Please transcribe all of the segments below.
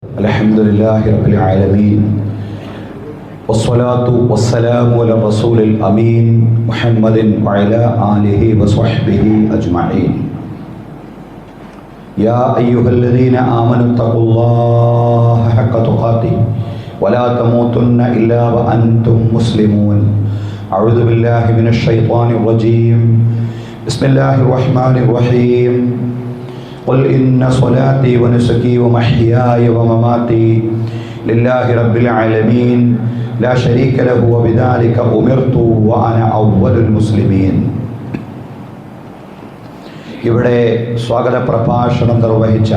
അൽഹംദുലില്ലാഹി റബ്ബിൽ ആലമീൻ വസ്സലാത്തു വസ്സലാമു അലാ റസൂലിൽ അമീൻ മുഹമ്മദിൻ വഅലാ ആലിഹി വസ്വഹ്ബിഹി അജ്മഈൻ. യാ അയ്യുഹല്ലദീന ആമനു തഖുല്ലാഹ ഹഖ്ക തുഖാതിഹി വലാ തമൂതുന്ന ഇല്ലാ വഅൻതും മുസ്ലിമൂൻ. അഊദു ബില്ലാഹി മിനശ് ശൈത്വാനിർ റജീം. ബിസ്മില്ലാഹിർ റഹ്മാനിർ റഹീം. ഖുൽ ഇന്ന സ്വലാത്തി വനുസുകി വമഹ്യായ വമമാതി ലില്ലാഹി റബ്ബിൽ ആലമീൻ ലാ ശരീക ലഹു വബിദാലിക ഉമിർതു വഅന അവ്വലുൽ മുസ്ലിമീൻ. ഇവിടെ സ്വാഗത പ്രഭാഷണം നിർവഹിച്ച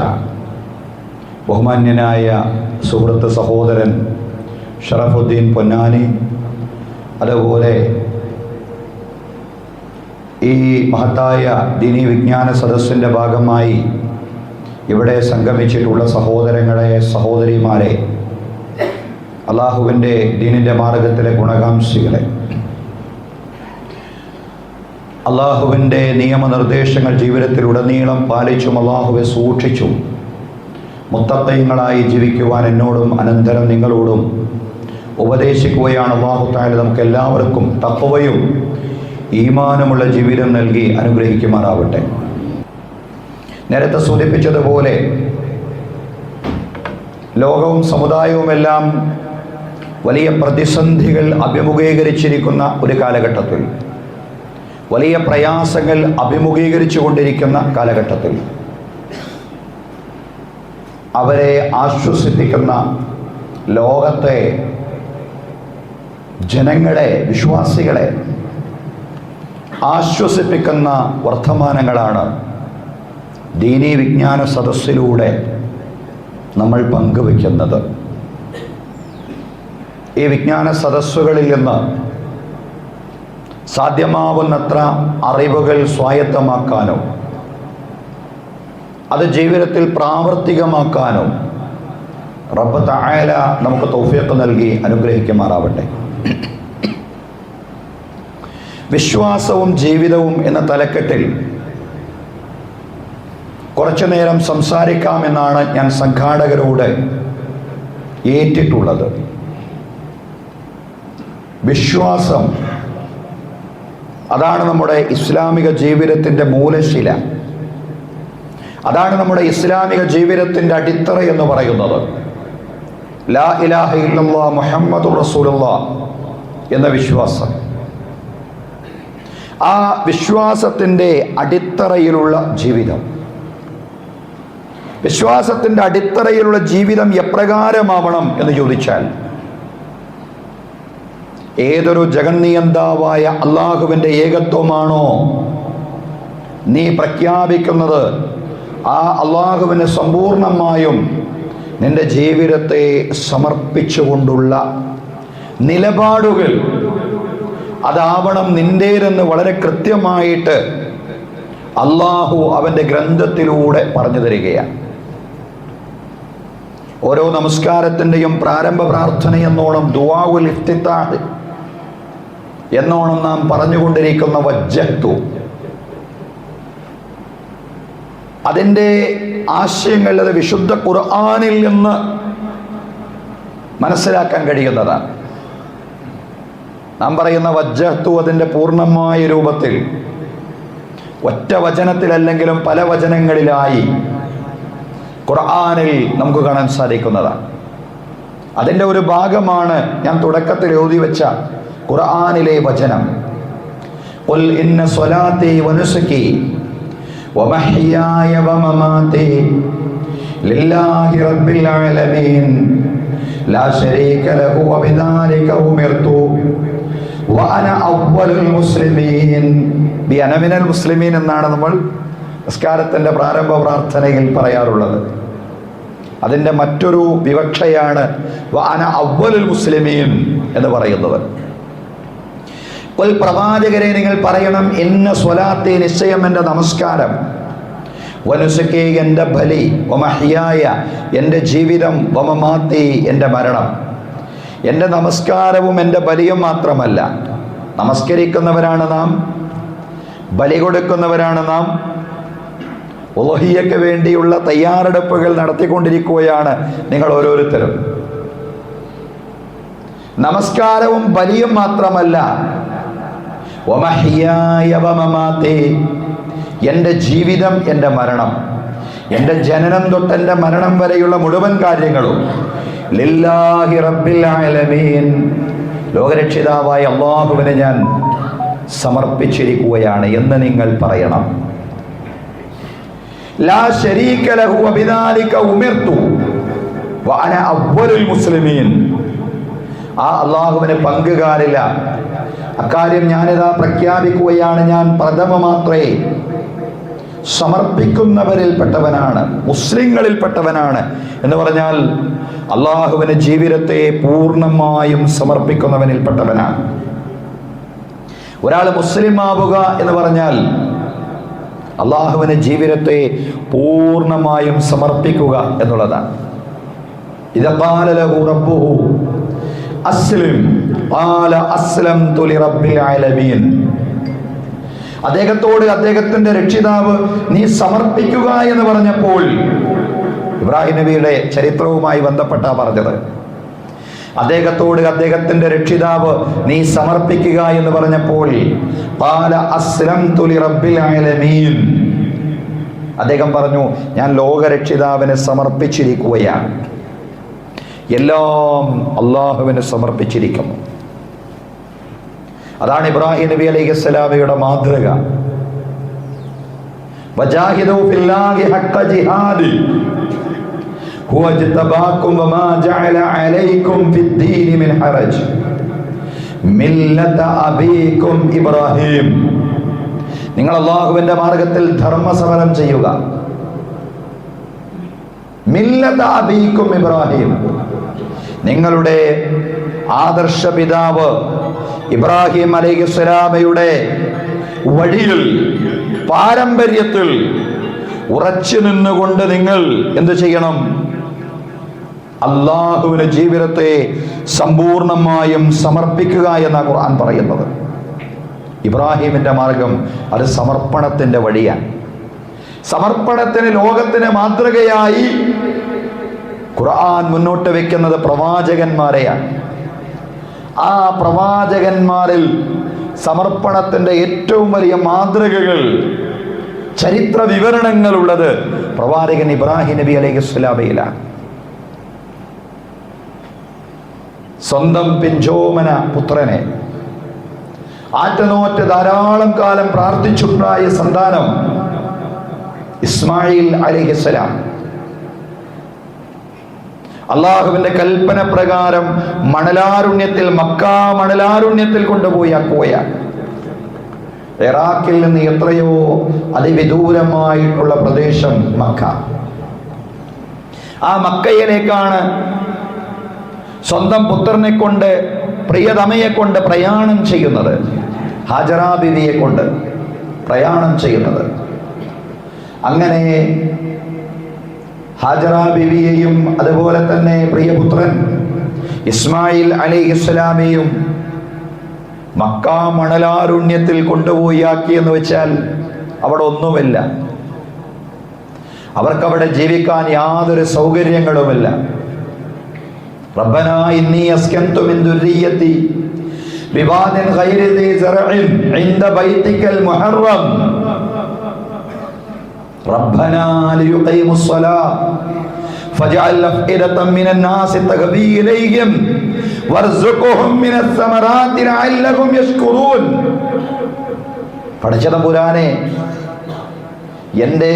ബഹുമാന്യനായ സുഹൃത്ത് സഹോദരൻ ഷറഫുദ്ദീൻ പൊന്നാനി, അതുപോലെ ഈ മഹത്തായ ദീനീ വിജ്ഞാന സദസ്സിൻ്റെ ഭാഗമായി ഇവിടെ സംഗമിച്ചിട്ടുള്ള സഹോദരങ്ങളെ, സഹോദരിമാരെ, അള്ളാഹുവിൻ്റെ ദീനിൻ്റെ മാർഗത്തിലെ ഗുണകാംക്ഷികളെ, അള്ളാഹുവിൻ്റെ നിയമനിർദ്ദേശങ്ങൾ ജീവിതത്തിലുടനീളം പാലിച്ചും അള്ളാഹുവെ സൂക്ഷിച്ചും മുത്തഖീങ്ങളായി ജീവിക്കുവാൻ എന്നോടും അനന്തരം നിങ്ങളോടും ഉപദേശിക്കുകയാണ്. അല്ലാഹു തആല നമുക്ക് എല്ലാവർക്കും തഖ്വയും ഈമാനുമുള്ള ജീവിതം നൽകി അനുഗ്രഹിക്കുമാറാവട്ടെ. നേരത്തെ സൂചിപ്പിച്ചതുപോലെ ലോകവും സമുദായവുമെല്ലാം വലിയ പ്രതിസന്ധികൾ അഭിമുഖീകരിച്ചിരിക്കുന്ന ഒരു കാലഘട്ടത്തിൽ, വലിയ പ്രയാസങ്ങൾ അഭിമുഖീകരിച്ചു കൊണ്ടിരിക്കുന്ന കാലഘട്ടത്തിൽ അവരെ ആശ്വസിപ്പിക്കുന്ന, ലോകത്തെ ജനങ്ങളെ, വിശ്വാസികളെ ആശ്വസിപ്പിക്കുന്ന വർത്തമാനങ്ങളാണ് ദീനീ വിജ്ഞാന സദസ്സിലൂടെ നമ്മൾ പങ്കുവയ്ക്കുന്നത്. ഈ വിജ്ഞാന സദസ്സുകളിൽ നിന്ന് സാധ്യമാവുന്നത്ര അറിവുകൾ സ്വായത്തമാക്കാനും അത് ജീവിതത്തിൽ പ്രാവർത്തികമാക്കാനും റബ്ബ് തആല നമുക്ക് തൗഫീഖ് നൽകി അനുഗ്രഹിക്കുമാറാവട്ടെ. വിശ്വാസവും ജീവിതവും എന്ന തലക്കെട്ടിൽ കുറച്ചു നേരം സംസാരിക്കാമെന്നാണ് ഞാൻ സംഘാടകരോട് ഏറ്റിട്ടുള്ളത്. വിശ്വാസം, അതാണ് നമ്മുടെ ഇസ്ലാമിക ജീവിതത്തിൻ്റെ മൂലശില, അതാണ് നമ്മുടെ ഇസ്ലാമിക ജീവിതത്തിൻ്റെ അടിത്തറ എന്ന് പറയുന്നത്. ലാ ഇലാഹ ഇല്ലല്ലാഹ് മുഹമ്മദുർ റസൂലുള്ളാഹ് എന്ന വിശ്വാസം, ആ വിശ്വാസത്തിൻ്റെ അടിത്തറയിലുള്ള ജീവിതം, വിശ്വാസത്തിൻ്റെ അടിത്തറയിലുള്ള ജീവിതം എപ്രകാരമാവണം എന്ന് ചോദിച്ചാൽ, ഏതൊരു ജഗന്നിയന്താവായ അള്ളാഹുവിൻ്റെ ഏകത്വമാണോ നീ പ്രഖ്യാപിക്കുന്നത്, ആ അള്ളാഹുവിന് സമ്പൂർണമായും നിന്റെ ജീവിതത്തെ സമർപ്പിച്ചുകൊണ്ടുള്ള നിലപാടുകൾ അതാവണം നിന്റേതെന്ന് വളരെ കൃത്യമായിട്ട് അള്ളാഹു അവൻ്റെ ഗ്രന്ഥത്തിലൂടെ പറഞ്ഞു തരികയാണ്. ഓരോ നമസ്കാരത്തിൻ്റെയും പ്രാരംഭ പ്രാർത്ഥന എന്നോണം ദുആഉൽ ഇഫ്തിതാഹ് എന്നോണം നാം പറഞ്ഞുകൊണ്ടിരിക്കുന്ന വജ്ജഹ്തു, അതിൻ്റെ ആശയങ്ങൾ അത് വിശുദ്ധ ഖുർആനിൽ നിന്ന് മനസ്സിലാക്കാൻ കഴിയുന്നതാണ്. നാം പറയുന്ന വജ്ജഹ്തു അതിൻ്റെ പൂർണ്ണമായ രൂപത്തിൽ ഒറ്റ വചനത്തിലല്ലെങ്കിലും പല വചനങ്ങളിലായി ഖുർആനിൽ നമുക്ക് കാണാൻ സാധിക്കുന്നതാണ്. അതിൻ്റെ ഒരു ഭാഗമാണ് ഞാൻ തുടക്കത്തിൽ എഴുതി വെച്ച ഖുർആനിലെ വചനം. ഖുൽ ഇന്ന സ്വലാത്തി വനുസുകി വമഹ്യായ വമമാതി ലില്ലാഹി റബ്ബിൽ ആലമീൻ ലാ ശരീക ലഹു വബിദാലിക ഉമിർതു വഅന അവ്വലുൽ മുസ്ലിമീൻ. അന മിനൽ മുസ്ലിമീൻ എന്നാണ് നമ്മൾ നിസ്കാരത്തിൻ്റെ പ്രാരംഭ പ്രാർത്ഥനയിൽ പറയാറുള്ളത്. അതിൻ്റെ മറ്റൊരു വിവക്ഷയാണ് വഅന അവ്വലുൽ മുസ്ലിമീൻ എന്ന് പറയുന്നത്. പ്രവാചകരെ നിങ്ങൾ പറയണം, ഇന്ന സ്വലാത്തി, നിശ്ചയം എൻ്റെ നമസ്കാരം, വനുസുകി എൻ്റെ ബലി, വമഹ്യായ എൻ്റെ ജീവിതം, വമമാതി എൻ്റെ മരണം. എൻ്റെ നമസ്കാരവും എൻ്റെ ബലിയും മാത്രമല്ല, നമസ്കരിക്കുന്നവരാണ് നാം, ബലി കൊടുക്കുന്നവരാണ് നാം, ഉളുഹിയ്യക്ക് വേണ്ടിയുള്ള തയ്യാറെടുപ്പുകൾ നടത്തിക്കൊണ്ടിരിക്കുകയാണ് നിങ്ങൾ ഓരോരുത്തരും. നമസ്കാരവും ബലിയും മാത്രമല്ല, വമഹ്യായ വമമാതീ, എൻ്റെ ജീവിതം, എൻ്റെ മരണം, എൻ്റെ ജനനം തൊട്ട് എൻ്റെ മരണം വരെയുള്ള മുഴുവൻ കാര്യങ്ങളും ലില്ലാഹി റബ്ബിൽ ആലമീൻ, ലോകരക്ഷിതാവായ അല്ലാഹുവിനെ ഞാൻ സമർപ്പിച്ചിരിക്കുകയാണ് എന്ന് നിങ്ങൾ പറയണം. ലാ ശരീക ലഹു വബിദാലിക ഉമിർതു വഅന അവ്വലുൽ മുസ്ലിമീൻ. ആ അല്ലാഹുവിന് പങ്കുകാരില്ല, അക്കാര്യം ഞാനിതാ പ്രഖ്യാപിക്കുകയാണ്. ഞാൻ പ്രഥമമാത്രേ സമർപ്പിക്കുന്നവരിൽപ്പെട്ടവനാണ്, മുസ്ലിങ്ങളിൽപ്പെട്ടവനാണ് എന്ന് പറഞ്ഞാൽ അള്ളാഹുവിന് ജീവിതത്തെ പൂർണ്ണമായും സമർപ്പിക്കുന്നവനിൽപ്പെട്ടവനാണ്. ഒരാൾ മുസ്ലിം ആവുക എന്ന് പറഞ്ഞാൽ അള്ളാഹുവിന് ജീവിതത്തെ പൂർണ്ണമായും സമർപ്പിക്കുക എന്നുള്ളതാണ്. ഇദാ ഖാല ലഹു റബ്ബുഹു അസ്ലിം ഖാല അസ്ലംതു ലിറബ്ബിൽ ആലമീൻ. അദ്ദേഹത്തോട് അദ്ദേഹത്തിന്റെ രക്ഷിതാവ് നീ സമർപ്പിക്കുക എന്ന് പറഞ്ഞപ്പോൾ, ഇബ്രാഹിം നബിയുടെ ചരിത്രവുമായി ബന്ധപ്പെട്ടാ പറഞ്ഞത്, അദ്ദേഹത്തോട് അദ്ദേഹത്തിന്റെ രക്ഷിതാവ് നീ സമർപ്പിക്കുക എന്ന് പറഞ്ഞപ്പോൾ ഖാല അസ്ലംതു ലിറബ്ബിൽ ആലമീൻ, അദ്ദേഹം പറഞ്ഞു ഞാൻ ലോകരക്ഷിതാവിനെ സമർപ്പിച്ചിരിക്കുകയാണ്, എല്ലാം അള്ളാഹുവിന് സമർപ്പിച്ചിരിക്കുന്നു. അതാണ് ഇബ്രാഹിം നബി അലൈഹിസ്സലാമയുടെ മാതൃക. വജാഹിദു ഫില്ലാഹി ഹഖ്ഖ ജിഹാദി ഹുവ ജതബാകും വമാ ജഅല അലൈക്കും ഫിദ്ദീനി മിൻ ഹറജ് മില്ലത അബീകും ഇബ്രാഹിം. നിങ്ങൾ അല്ലാഹുവിന്റെ മാർഗത്തിൽ ധർമ്മസമരം ചെയ്യുക. മില്ലത അബീകും ഇബ്രാഹിം, നിങ്ങളുടെ ആദർശ പിതാവ് ഇബ്രാഹിം അലൈഹിസ്സലാമയുടെ വഴിയിൽ, പാരമ്പര്യത്തിൽ ഉറച്ചു നിന്നുകൊണ്ട് നിങ്ങൾ എന്ത് ചെയ്യണം? അള്ളാഹുവിന്റെ ജീവിതത്തെ സമ്പൂർണമായും സമർപ്പിക്കുക എന്നാണ് ഖുർആൻ പറയുന്നത്. ഇബ്രാഹിമിന്റെ മാർഗം അത് സമർപ്പണത്തിന്റെ വഴിയാണ്. സമർപ്പണത്തിന് ലോകത്തിന് മാതൃകയായി ഖുർആൻ മുന്നോട്ട് വെക്കുന്നത് പ്രവാചകന്മാരെയാണ്. ആ പ്രവാചകന്മാരിൽ സമർപ്പണത്തിന്റെ ഏറ്റവും വലിയ മാതൃകകൾ, ചരിത്ര വിവരണങ്ങൾ ഉള്ളത് പ്രവാചകൻ ഇബ്രാഹിം നബി അലൈഹിസ്സലാമയിലാണ്. സ്വന്തം പിഞ്ചോമന പുത്രനെ ആറ്റനോറ്റ് ധാരാളം കാലം പ്രാർത്ഥിച്ചുണ്ടായ സന്താനം ഇസ്മായിൽ അലൈഹിസ്സലാം അള്ളാഹുവിന്റെ കൽപ്പന പ്രകാരം മണലാരുണ്യത്തിൽ, മക്കാ മണലാരുണ്യത്തിൽ കൊണ്ടുപോയി ആക്കുകയാണ്. ഇറാഖിൽ നിന്ന് എത്രയോ അതിവിദൂരമായിട്ടുള്ള പ്രദേശം മക്ക. ആ മക്കയിലേക്കാണ് സ്വന്തം പുത്രനെ കൊണ്ട്, പ്രിയതമയെ കൊണ്ട് പ്രയാണം ചെയ്യുന്നത്, ഹാജറ ബീവിയെ കൊണ്ട് പ്രയാണം ചെയ്യുന്നത്. അങ്ങനെ ഹാജറ ബീവിയെയും അതുപോലെ തന്നെ പ്രിയപുത്രൻ ഇസ്മായിൽ അലൈഹിസ്സലാമയെയും മക്ക മണലാരുണ്യത്തിൽ കൊണ്ടുപോയി ആക്കിയെന്ന് വെച്ചാൽ അവിടെ ഒന്നുമില്ല. അവർക്കവിടെ ജീവിക്കാൻ യാതൊരു സൗകര്യങ്ങളുമില്ല. റബ്ബനാ ഇന്നി അസ്കൻതു മിൻ ദുർരിയതി ബിവാദിൻ ഗൈരി ദി സറഇൻ ഇൻദ ബൈതിക്കൽ മുഹറം റബ്ബനാ ലിയുഖീമുസ് സ്വലാത്ത് ഫജഅൽ അഫ്ഇദതൻ മിനൻ നാസി തഗ്ബി ഇലൈഹിം വർസുഖുഹും മിനസ് സമറാത്തി ലഅല്ലഹും യശ്കുറൂൻ. പടച്ചതമ്പുരാനെ, എൻ്റെ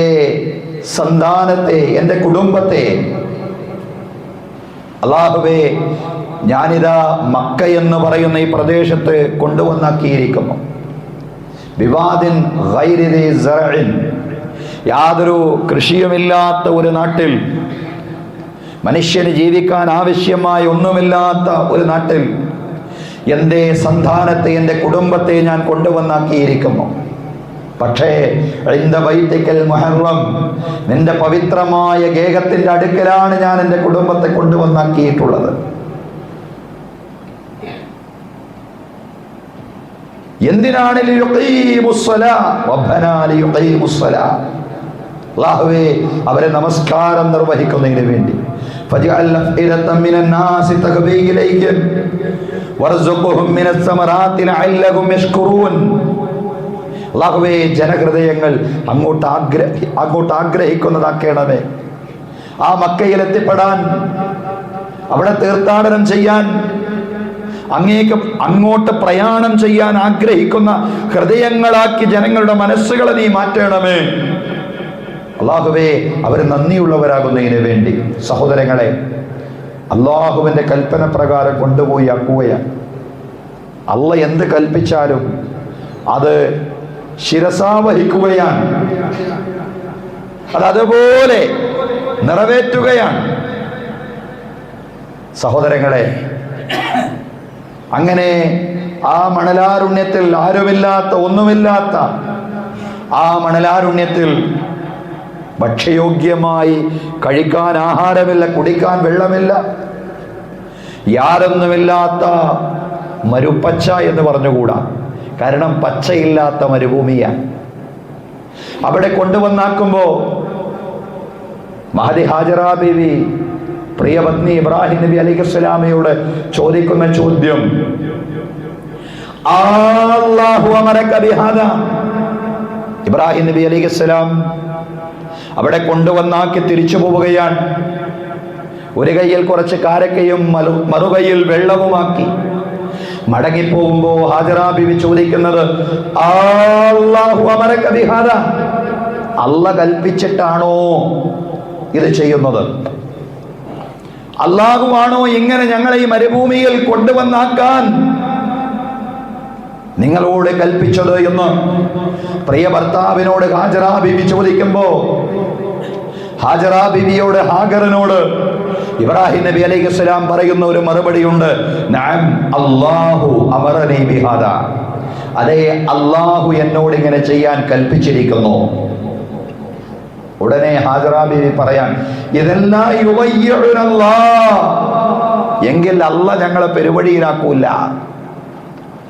സന്താനത്തെ, എൻ്റെ കുടുംബത്തെ അല്ലാഹുവേ ഞാനിതാ മക്ക എന്ന് പറയുന്ന ഈ പ്രദേശത്ത് കൊണ്ടുവന്നാക്കിയിരിക്കുന്നു. ബിവാദിൻ ഗൈരി ദി സറഇൻ, യാതൊരു കൃഷിയുമില്ലാത്ത ഒരു നാട്ടിൽ, മനുഷ്യന് ജീവിക്കാൻ ആവശ്യമായ ഒന്നുമില്ലാത്ത ഒരു നാട്ടിൽ എൻ്റെ സന്താനത്തെ, എൻ്റെ കുടുംബത്തെ ഞാൻ കൊണ്ടുവന്നാക്കിയിരിക്കുന്നു. പക്ഷേ ഇൻദ ബൈതിക്കൽ മുഹറം, നിന്റെ പവിത്രമായ ഗേഹത്തിന്റെ അടുക്കലാണ് ഞാൻ എൻ്റെ കുടുംബത്തെ കൊണ്ടുവന്നാക്കിയിട്ടുള്ളത്. എന്തിനാണ്? ലിയുഖീമുസ് സ്വലാ, റബ്ബനാ ലിയുഖീമുസ് സ്വലാ, അല്ലാഹുവേ അവരെ നമസ്കാരം നിർവഹിക്കുന്നതിന് വേണ്ടി ഫജ്അൽ അഫ്ഇദതൻ മിനൻ നാസി തഗ്ബി ഇലൈഹിം വർസുഖ്ഹും മിനസ് സമറാത്തി ലഅല്ലഹും യഷ്കുറൂൻ. അല്ലാഹുവേ ജനഹൃദയങ്ങൾ അങ്ങോട്ട് ആഗ്രഹിക്കുന്നതാക്കണമേ. ആ മക്കയിൽ എത്തിപ്പെടാൻ, അവിടെ തീർത്ഥാടനം ചെയ്യാൻ, അങ്ങോട്ട് പ്രയാണം ചെയ്യാൻ ആഗ്രഹിക്കുന്ന ഹൃദയങ്ങളാക്കി ജനങ്ങളുടെ മനസ്സുകളെ നീ മാറ്റണമേ. അല്ലാഹുവേ അവർ നന്ദിയുള്ളവരാകുന്നതിന് വേണ്ടി സഹോദരങ്ങളെ അല്ലാഹുവിന്റെ കൽപ്പന പ്രകാരം കൊണ്ടുപോയി ആക്കുകയാണ്. അല്ല എന്ത് കൽപ്പിച്ചാലും അത് ശിരസാവഹിക്കുകയാണ്, അതതുപോലെ നിറവേറ്റുകയാണ്. സഹോദരങ്ങളെ അങ്ങനെ ആ മണലാരുണ്യത്തിൽ, ആരുമില്ലാത്ത ഒന്നുമില്ലാത്ത ആ മണലാരുണ്യത്തിൽ ഭക്ഷ്യയോഗ്യമായി കഴിക്കാൻ ആഹാരമില്ല, കുടിക്കാൻ വെള്ളമില്ല, യാതൊന്നുമില്ലാത്ത മരുപ്പച്ച എന്ന് പറഞ്ഞുകൂടാ, കാരണം പച്ചയില്ലാത്ത മരുഭൂമിയാണ്. അവിടെ കൊണ്ടുവന്നാക്കുമ്പോ മഹദി ഹാജറ ബീവി പ്രിയപത്നി ഇബ്രാഹിം നബി അലൈഹിസ്സലാമയോട് ചോദിക്കുന്ന ചോദ്യം, അല്ലാഹു അമറക ബിഹാദാ. ഇബ്രാഹിം നബി അലൈഹിസ്സലാം അവിടെ കൊണ്ടുവന്നാക്കി തിരിച്ചു പോവുകയാണ്. ഒരു കയ്യിൽ കുറച്ച് കാരക്കയും മറുകൈയിൽ വെള്ളവുമാക്കി മടങ്ങിപ്പോകുമ്പോ ഹാജറ ബീവി ചോദിക്കുന്നത്, അല്ലാഹു അമറക ബിഹാദാ, അല്ല കൽപ്പിച്ചിട്ടാണോ ഇത് ചെയ്യുന്നത്? അല്ലാഹുവാണോ ഇങ്ങനെ ഞങ്ങളെ ഈ മരുഭൂമിയിൽ കൊണ്ടുവന്നാക്കാൻ നിങ്ങളോട് കൽപ്പിച്ചത് എന്ന് പ്രിയ ഭർത്താവിനോട് ഹാജറ ബീവി ചോദിക്കുമ്പോ ഹാജറ ബീവിയോട്, ഹാഗറിനോട് ഇബ്രാഹിം നബി അലൈഹിസ്സലാം പറയുന്ന ഒരു മറുപടിയുണ്ട്, നഅം അല്ലാഹു അമറനി ബിഹാദാ, അതെ അല്ലാഹു എന്നോട് ഇങ്ങനെ ചെയ്യാൻ കൽപ്പിച്ചിരിക്കുന്നു. ഉടനെ ഹാജറ ബീവി പറയാൻ, ഇതെല്ലാം എങ്കിൽ അല്ല ഞങ്ങളെ പെരുവഴിയിലാക്കൂല.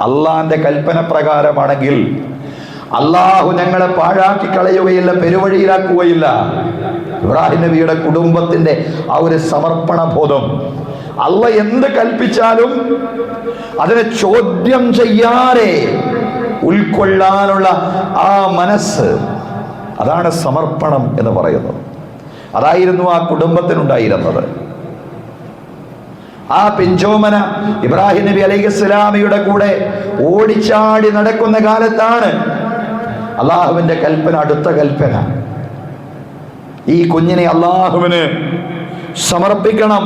അള്ളാന്റെ കൽപ്പന പ്രകാരമാണെങ്കിൽ അല്ലാഹു ഞങ്ങളെ പാഴാക്കി കളയുകയില്ല, പെരുവഴിയിലാക്കുകയില്ല. ഇബ്രാഹിം നബിയുടെ കുടുംബത്തിന്റെ ആ ഒരു സമർപ്പണ ബോധം, അല്ല എന്ത് കൽപ്പിച്ചാലും അതിനെ ചോദ്യം ചെയ്യാതെ ഉൾക്കൊള്ളാനുള്ള ആ മനസ്സ്, അതാണ് സമർപ്പണം എന്ന് പറയുന്നത്. അതായിരുന്നു ആ കുടുംബത്തിനുണ്ടായിരുന്നത്. ആ പിഞ്ചോമന ഇബ്രാഹിം നബി അലൈഹിസ്സലാമിയുടെ കൂടെ ഓടിച്ചാടി നടക്കുന്ന കാലത്താണ് അള്ളാഹുവിന്റെ കൽപ്പന, അടുത്ത കൽപ്പന, ഈ കുഞ്ഞിനെ അള്ളാഹുവിന് സമർപ്പിക്കണം,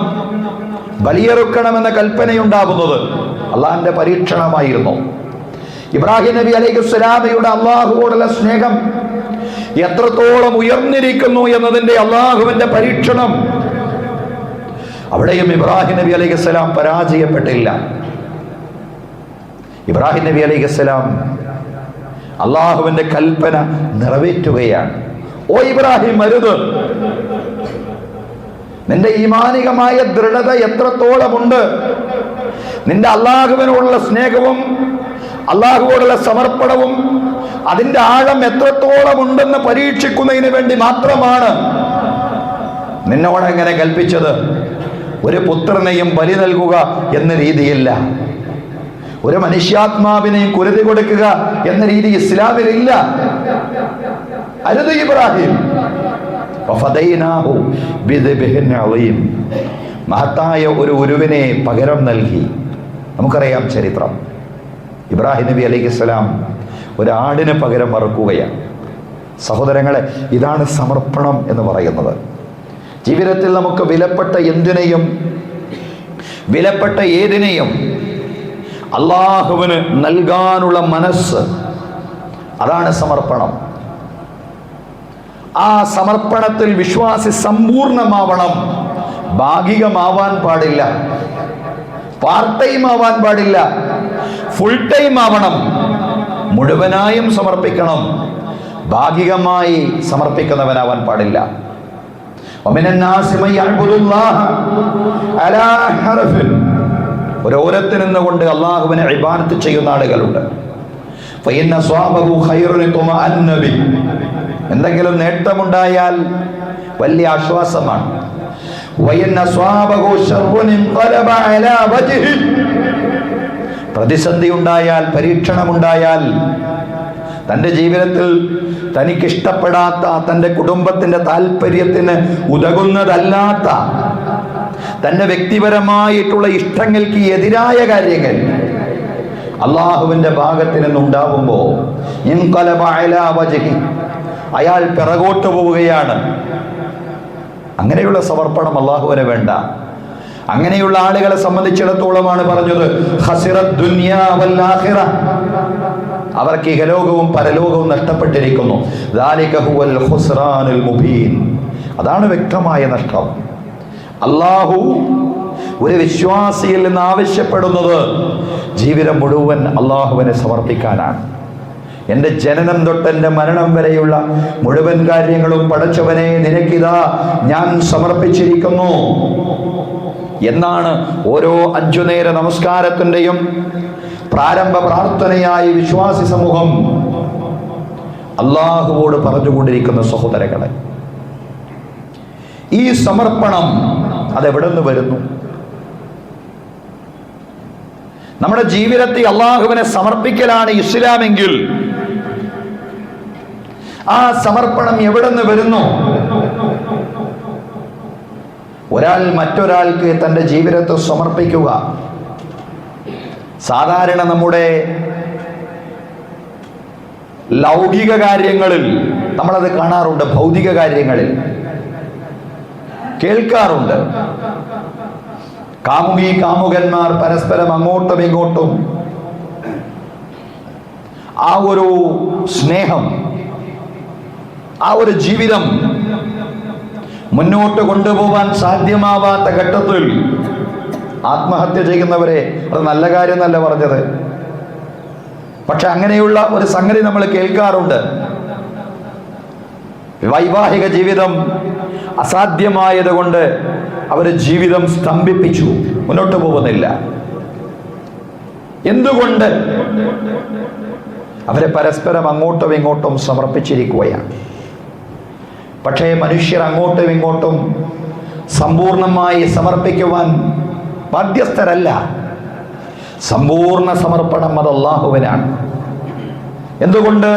ബലിയറുക്കണമെന്ന കൽപ്പനയുണ്ടാകുന്നത്. അള്ളാഹിന്റെ പരീക്ഷണമായിരുന്നു. ഇബ്രാഹിം നബി അലൈഹിസ്സലാമിയുടെ അള്ളാഹുവോടുള്ള സ്നേഹം എത്രത്തോളം ഉയർന്നിരിക്കുന്നു എന്നതിന്റെ അള്ളാഹുവിന്റെ പരീക്ഷണം. അവിടെയും ഇബ്രാഹിം നബി അലൈഹിസ്സലാം പരാജയപ്പെട്ടില്ല. ഇബ്രാഹിം നബി അലൈഹിസ്സലാം അള്ളാഹുവിന്റെ കൽപ്പന നിറവേറ്റുകയാണ്. ഓ ഇബ്രാഹിം, അരുത്, നിന്റെ ഈമാനികമായ ദൃഢത എത്രത്തോളമുണ്ട്, നിന്റെ അള്ളാഹുവിനോടുള്ള സ്നേഹവും അള്ളാഹുവോടുള്ള സമർപ്പണവും അതിന്റെ ആഴം എത്രത്തോളം ഉണ്ടെന്ന് പരീക്ഷിക്കുന്നതിന് വേണ്ടി മാത്രമാണ് നിന്നോട് എങ്ങനെ കൽപ്പിച്ചത്. ഒരു പുത്രനെയും ബലി നൽകുക എന്ന രീതിയില്ല, ഒരു മനുഷ്യാത്മാവിനെയും കുരുതി കൊടുക്കുക എന്ന രീതി ഇസ്ലാമിലില്ല. അരുത് ഇബ്രാഹിം. മഹത്തായ ഒരു ഉരുവിനെ പകരം നൽകി. നമുക്കറിയാം ചരിത്രം. ഇബ്രാഹിം നബി അലൈഹിസ്സലാം ഒരാടിന് പകരം മറക്കുകയാണ്. സഹോദരങ്ങളെ, ഇതാണ് സമർപ്പണം എന്ന് പറയുന്നത്. ജീവിതത്തിൽ നമുക്ക് വിലപ്പെട്ട എന്തിനെയും വിലപ്പെട്ട ഏതിനെയും അള്ളാഹുവിന് നൽകാനുള്ള മനസ്സ്, അതാണ് സമർപ്പണം. ആ സമർപ്പണത്തിൽ വിശ്വാസി സമ്പൂർണമാവണം. ഭാഗികമാവാൻ പാടില്ല, പാർട്ട് ടൈം ആവാൻ പാടില്ല, ഫുൾ ടൈം ആവണം. മുഴുവനായും സമർപ്പിക്കണം, ഭാഗികമായി സമർപ്പിക്കുന്നവനാവാൻ പാടില്ല. ഓരോരുത്തർ നിന്നുകൊണ്ട് അള്ളാഹുവിനെ ഇബാദത്ത് ചെയ്യുന്ന ആളുകളുണ്ട്. ഫഇന്ന സ്വാബഹു ഖൈറുൻ തുമഅന്ന ബി. എന്തെങ്കിലും നേട്ടമുണ്ടായാൽ വലിയ ആശ്വാസമാണ്. വഇന്ന സ്വാബഹു ശർറുൻ ഇൻഖലബ അലാ വജ്ഹി. പ്രതിസന്ധി ഉണ്ടായാൽ, പരീക്ഷണമുണ്ടായാൽ, തൻ്റെ ജീവിതത്തിൽ തനിക്കിഷ്ടപ്പെടാത്ത, തൻ്റെ കുടുംബത്തിൻ്റെ താല്പര്യത്തിന് ഉതകുന്നതല്ലാത്ത, തൻ്റെ വ്യക്തിപരമായിട്ടുള്ള ഇഷ്ടങ്ങൾക്ക് എതിരായ കാര്യങ്ങൾ അള്ളാഹുവിൻ്റെ ഭാഗത്ത് നിന്നുണ്ടാവുമ്പോൾ ഇൻഖലബ അലാ വജ്ഹി, അയാൾ പിറകോട്ട് പോവുകയാണ്. അങ്ങനെയുള്ള സമർപ്പണം അള്ളാഹുവിന് വേണ്ട. അങ്ങനെയുള്ള ആളുകളെ സംബന്ധിച്ചിടത്തോളമാണ് പറഞ്ഞത് ഖസിറത് ദുനിയാ വൽ ആഖിറ, അവർക്ക് ഇഹലോകവും പരലോകവും നഷ്ടപ്പെട്ടിരിക്കുന്നു. ദാലിക ഹുവൽ ഖുസ്റാനുൽ മുബീൻ, അതാണ് വ്യക്തമായ നഷ്ടം. അള്ളാഹു ഒരു വിശ്വാസിയിൽ നിന്ന് ആവശ്യപ്പെടുന്നത് ജീവിതം മുഴുവൻ അള്ളാഹുവിനെ സമർപ്പിക്കാനാണ്. എൻ്റെ ജനനം തൊട്ട് എൻ്റെ മരണം വരെയുള്ള മുഴുവൻ കാര്യങ്ങളും പടച്ചവനെ നിനക്കിതാ ഞാൻ സമർപ്പിച്ചിരിക്കുന്നു എന്നാണ് ഓരോ 5 നേര നമസ്കാരത്തിൻ്റെയും പ്രാരംഭ പ്രാർത്ഥനയായി വിശ്വാസി സമൂഹം അള്ളാഹുവോട് പറഞ്ഞുകൊണ്ടിരിക്കുന്ന സഹോദരങ്ങളെ. ഈ സമർപ്പണം അതെവിടെ നിന്ന് വരുന്നു? നമ്മുടെ ജീവിതത്തെ അള്ളാഹുവിനെ സമർപ്പിക്കലാണ് ഇസ്ലാമെങ്കിൽ ആ സമർപ്പണം എവിടെ നിന്ന് വരുന്നു? ഒരാൾ മറ്റൊരാൾക്ക് തൻ്റെ ജീവിതത്തെ സമർപ്പിക്കുക, സാധാരണ നമ്മുടെ ലൗകിക കാര്യങ്ങളിൽ നമ്മളത് കാണാറുണ്ട്, ഭൗതിക കാര്യങ്ങളിൽ കേൾക്കാറുണ്ട്. കാമുകി കാമുകന്മാർ പരസ്പരം അങ്ങോട്ടും ഇങ്ങോട്ടും ആ ഒരു സ്നേഹം, ആ ഒരു ജീവിതം മുന്നോട്ട് കൊണ്ടുപോകാൻ സാധ്യമാവാത്ത ഘട്ടത്തിൽ ആത്മഹത്യ ചെയ്യുന്നവരെ, അത് നല്ല കാര്യം എന്നല്ല പറഞ്ഞത്, പക്ഷെ അങ്ങനെയുള്ള ഒരു സംഗതി നമ്മൾ കേൾക്കാറുണ്ട്. വൈവാഹിക ജീവിതം അസാധ്യമായത് കൊണ്ട് അവര് ജീവിതം സ്തംഭിപ്പിച്ചു, മുന്നോട്ട് പോകുന്നില്ല. എന്തുകൊണ്ട്? അവരെ പരസ്പരം അങ്ങോട്ടും ഇങ്ങോട്ടും സമർപ്പിച്ചിരിക്കുകയാണ്. പക്ഷേ മനുഷ്യർ അങ്ങോട്ടും ഇങ്ങോട്ടും സമ്പൂർണമായി സമർപ്പിക്കുവാൻ ബാധ്യസ്ഥരല്ല. സമ്പൂർണ്ണ സമർപ്പണം അത് അള്ളാഹുവിനാണ്. എന്തുകൊണ്ട്?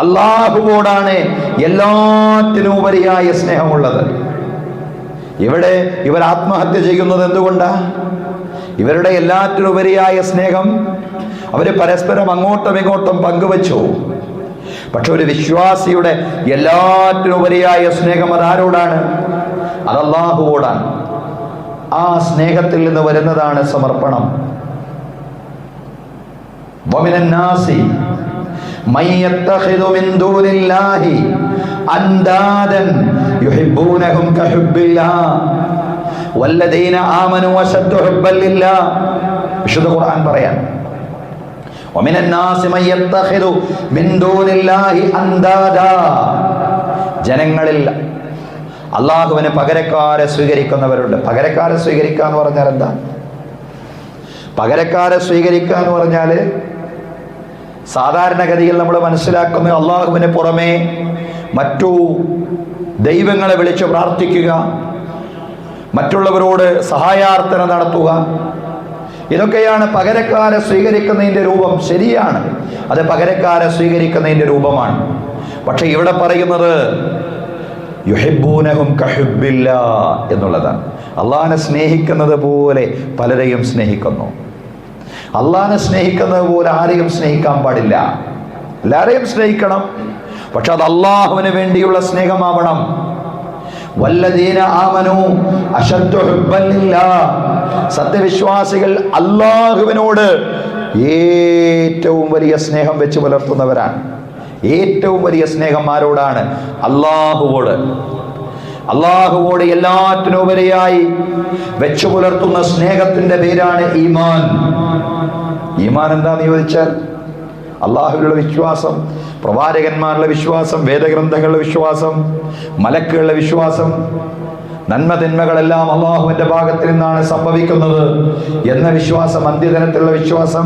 അള്ളാഹുവോടാണ് എല്ലാത്തിനും ഉപരിയായ സ്നേഹമുള്ളത്. ഇവർ ആത്മഹത്യ ചെയ്യുന്നത് എന്തുകൊണ്ടാ? ഇവരുടെ എല്ലാറ്റിനുപരിയായ സ്നേഹം അവര് പരസ്പരം അങ്ങോട്ടും ഇങ്ങോട്ടും പങ്കുവച്ചു. പക്ഷെ ഒരു വിശ്വാസിയുടെ എല്ലാറ്റിനുപരിയായ സ്നേഹം അതാരോടാണ്? അത് അല്ലാഹുവോടാണ്. ആ സ്നേഹത്തിൽ നിന്ന് വരുന്നതാണ് സമർപ്പണം. വമിനൻ നാസി മൻ യത്തഖിദു മിൻ ദൂനില്ലാഹി അൻദാദൻ യുഹിബ്ബൂനഹും കഹുബ്ബില്ലാഹ് വല്ലദീന ആമനു അശദ്ദു ഹുബ്ബൻ ലില്ലാഹ്. വിശുദ്ധ ഖുർആൻ പറയാൻ വമിനൻ നാസി മൻ യത്തഖിദു മിൻ ദൂനില്ലാഹി അൻദാദാ, ജനങ്ങളിൽ അള്ളാഹുവിന് പകരക്കാരെ സ്വീകരിക്കുന്നവരുണ്ട്. പകരക്കാരെ സ്വീകരിക്കുക എന്ന് പറഞ്ഞാൽ എന്താ? പകരക്കാരെ സ്വീകരിക്കുക എന്ന് പറഞ്ഞാൽ സാധാരണഗതിയിൽ നമ്മൾ മനസ്സിലാക്കുന്നത് അള്ളാഹുവിന് പുറമെ മറ്റു ദൈവങ്ങളെ വിളിച്ച് പ്രാർത്ഥിക്കുക, മറ്റുള്ളവരോട് സഹായാർത്ഥന നടത്തുക, ഇതൊക്കെയാണ് പകരക്കാരെ സ്വീകരിക്കുന്നതിൻ്റെ രൂപം. ശരിയാണ്, അത് പകരക്കാരെ സ്വീകരിക്കുന്നതിൻ്റെ രൂപമാണ്. പക്ഷെ ഇവിടെ പറയുന്നത് യുഹിബ്ബൂനഹും കഹുബ്ബില്ലാ എന്നുള്ളതാണ്. അള്ളാഹിനെ സ്നേഹിക്കുന്നത് പോലെ പലരെയും സ്നേഹിക്കുന്നു. അള്ളാഹിനെ സ്നേഹിക്കുന്നത് പോലെ ആരെയും സ്നേഹിക്കാൻ പാടില്ല. എല്ലാരെയും സ്നേഹിക്കണം, പക്ഷെ അത് അള്ളാഹുവിന് വേണ്ടിയുള്ള സ്നേഹമാവണം. വല്ലദീന ആമനു അശദ്ദു ഹുബ്ബൻ ലില്ലാഹ്, സത്യവിശ്വാസികൾ അള്ളാഹുവിനോട് ഏറ്റവും വലിയ സ്നേഹം വെച്ച് പുലർത്തുന്നവരാണ്. ഏറ്റവും വലിയ സ്നേഹം ആരോടാണ്? അള്ളാഹുവോട്. അള്ളാഹുവോട് എല്ലാറ്റിനുപരിയായി വെച്ചു പുലർത്തുന്ന സ്നേഹത്തിന്റെ പേരാണ് ഈമാൻ. ഈമാൻ എന്താന്ന് ചോദിച്ചാൽ അള്ളാഹുവിലുള്ള വിശ്വാസം, പ്രവാചകന്മാരുടെ വിശ്വാസം, വേദഗ്രന്ഥങ്ങളുടെ വിശ്വാസം, മലക്കുകളുടെ വിശ്വാസം, നന്മ തിന്മകളെല്ലാം അള്ളാഹുവിന്റെ ഭാഗത്തിൽ നിന്നാണ് സംഭവിക്കുന്നത് എന്ന വിശ്വാസം, അന്ത്യദിനത്തിലുള്ള വിശ്വാസം,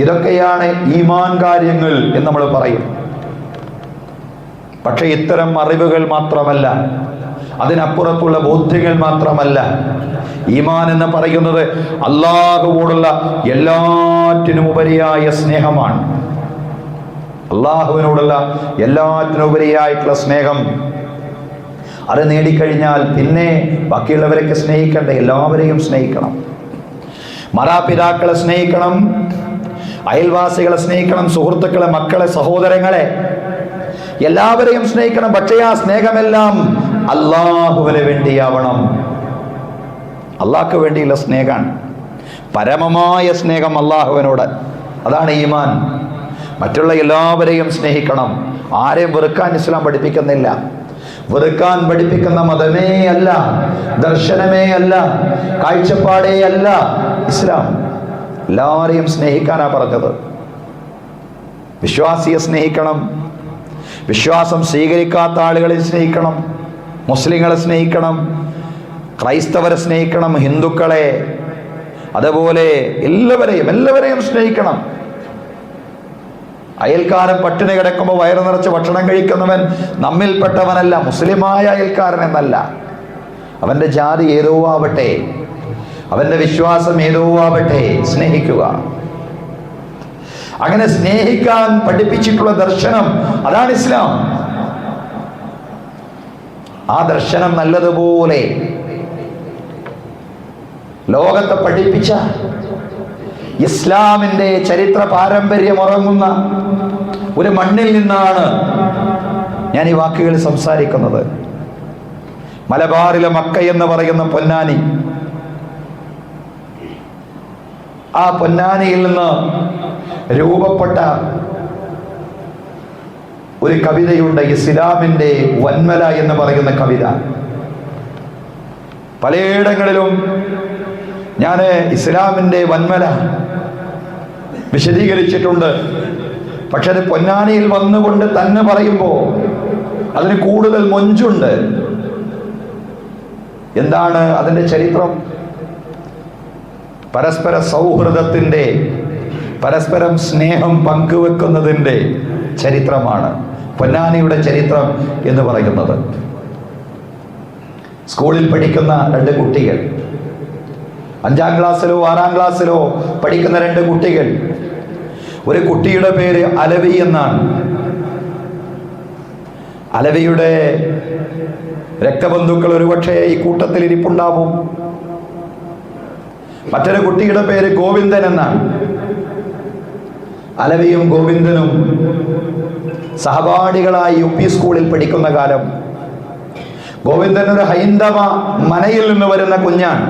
ഇതൊക്കെയാണ് ഈമാൻ കാര്യങ്ങൾ എന്ന് നമ്മൾ പറയും. പക്ഷെ ഇത്തരം അറിവുകൾ മാത്രമല്ല, അതിനപ്പുറത്തുള്ള ബോധ്യങ്ങൾ മാത്രമല്ല. ഈമാൻ എന്ന് പറയുന്നത് അള്ളാഹുവോടുള്ള എല്ലാറ്റിനും ഉപരിയായ സ്നേഹമാണ്. അള്ളാഹുവിനോടുള്ള എല്ലാറ്റിനും ഉപരിയായിട്ടുള്ള സ്നേഹം. അത് നേടിക്കഴിഞ്ഞാൽ പിന്നെ ബാക്കിയുള്ളവരൊക്കെ സ്നേഹിക്കണ്ടേ? എല്ലാവരെയും സ്നേഹിക്കണം. മാതാപിതാക്കളെ സ്നേഹിക്കണം, അയൽവാസികളെ സ്നേഹിക്കണം, സുഹൃത്തുക്കളെ, മക്കളെ, സഹോദരങ്ങളെ, എല്ലാവരെയും സ്നേഹിക്കണം. പക്ഷേ ആ സ്നേഹമെല്ലാം അള്ളാഹുവിന് വേണ്ടിയാവണം. അള്ളാഹ്ക്ക് വേണ്ടിയുള്ള സ്നേഹമാണ് പരമമായ സ്നേഹം അള്ളാഹുവിനോട്. അതാണ് ഈമാൻ. മറ്റുള്ള എല്ലാവരെയും സ്നേഹിക്കണം. ആരെയും വെറുക്കാൻ ഇസ്ലാം പഠിപ്പിക്കുന്നില്ല. വെറുക്കാൻ പഠിപ്പിക്കുന്ന മതമേ അല്ല, ദർശനമേ അല്ല, കാഴ്ചപ്പാടേ അല്ല ഇസ്ലാം. എല്ലാവരെയും സ്നേഹിക്കാനാ പറഞ്ഞത്. വിശ്വാസിയെ സ്നേഹിക്കണം, വിശ്വാസം സ്വീകരിക്കാത്ത ആളുകളെ സ്നേഹിക്കണം, മുസ്ലിങ്ങളെ സ്നേഹിക്കണം, ക്രൈസ്തവരെ സ്നേഹിക്കണം, ഹിന്ദുക്കളെ, അതുപോലെ എല്ലാവരെയും സ്നേഹിക്കണം. അയൽക്കാരൻ പട്ടിണി കിടക്കുമ്പോൾ വയറ് നിറച്ച് ഭക്ഷണം കഴിക്കുന്നവൻ നമ്മിൽപ്പെട്ടവനല്ല, മുസ്ലിമായ അയൽക്കാരൻ എന്നല്ല. അവൻ്റെ ജാതി ഏതോ ആവട്ടെ, അവൻ്റെ വിശ്വാസം ഏതോ ആവട്ടെ, സ്നേഹിക്കുക. അങ്ങനെ സ്നേഹിക്കാൻ പഠിപ്പിച്ചിട്ടുള്ള ദർശനം അതാണ് ഇസ്ലാം. ആ ദർശനം നല്ലതുപോലെ ലോകത്തെ പഠിപ്പിച്ച ഇസ്ലാമിൻ്റെ ചരിത്ര പാരമ്പര്യം ഉറങ്ങുന്ന ഒരു മണ്ണിൽ നിന്നാണ് ഞാൻ ഈ വാക്കുകൾ സംസാരിക്കുന്നത്. മലബാറിലെ മക്ക എന്ന് പറയുന്ന പൊന്നാനി, ആ പൊന്നാനിയിൽ നിന്ന് രൂപപ്പെട്ട ഒരു കവിതയുണ്ട്, ഇസ്ലാമിൻ്റെ വന്മല എന്ന് പറയുന്ന കവിത. പലയിടങ്ങളിലും ഞാൻ ഇസ്ലാമിൻ്റെ വന്മല വിശദീകരിച്ചിട്ടുണ്ട്. പക്ഷെ അത് പൊന്നാനിയിൽ വന്നുകൊണ്ട് തന്നെ പറയുമ്പോൾ അതിന് കൂടുതൽ മൊഞ്ചുണ്ട്. എന്താണ് അതിൻ്റെ ചരിത്രം? പരസ്പര സൗഹൃദത്തിൻ്റെ, പരസ്പരം സ്നേഹം പങ്കുവെക്കുന്നതിൻ്റെ ചരിത്രമാണ് പൊന്നാനിയുടെ ചരിത്രം എന്ന് പറയുന്നത്. സ്കൂളിൽ പഠിക്കുന്ന രണ്ട് കുട്ടികൾ, 5ാം ക്ലാസ്സിലോ 6ാം ക്ലാസ്സിലോ പഠിക്കുന്ന രണ്ട് കുട്ടികൾ. ഒരു കുട്ടിയുടെ പേര് അലവി എന്നാണ്. അലവിയുടെ രക്തബന്ധുക്കൾ ഒരുപക്ഷെ ഈ കൂട്ടത്തിൽ ഇരിപ്പുണ്ടാവും. മറ്റൊരു കുട്ടിയുടെ പേര് ഗോവിന്ദൻ എന്നാണ്. അലവിയും ഗോവിന്ദനും സഹപാഠികളായി UP സ്കൂളിൽ പഠിക്കുന്ന കാലം. ഗോവിന്ദൻ ഒരു ഹൈന്ദവ മനയിൽ നിന്ന് വരുന്ന കുഞ്ഞാണ്.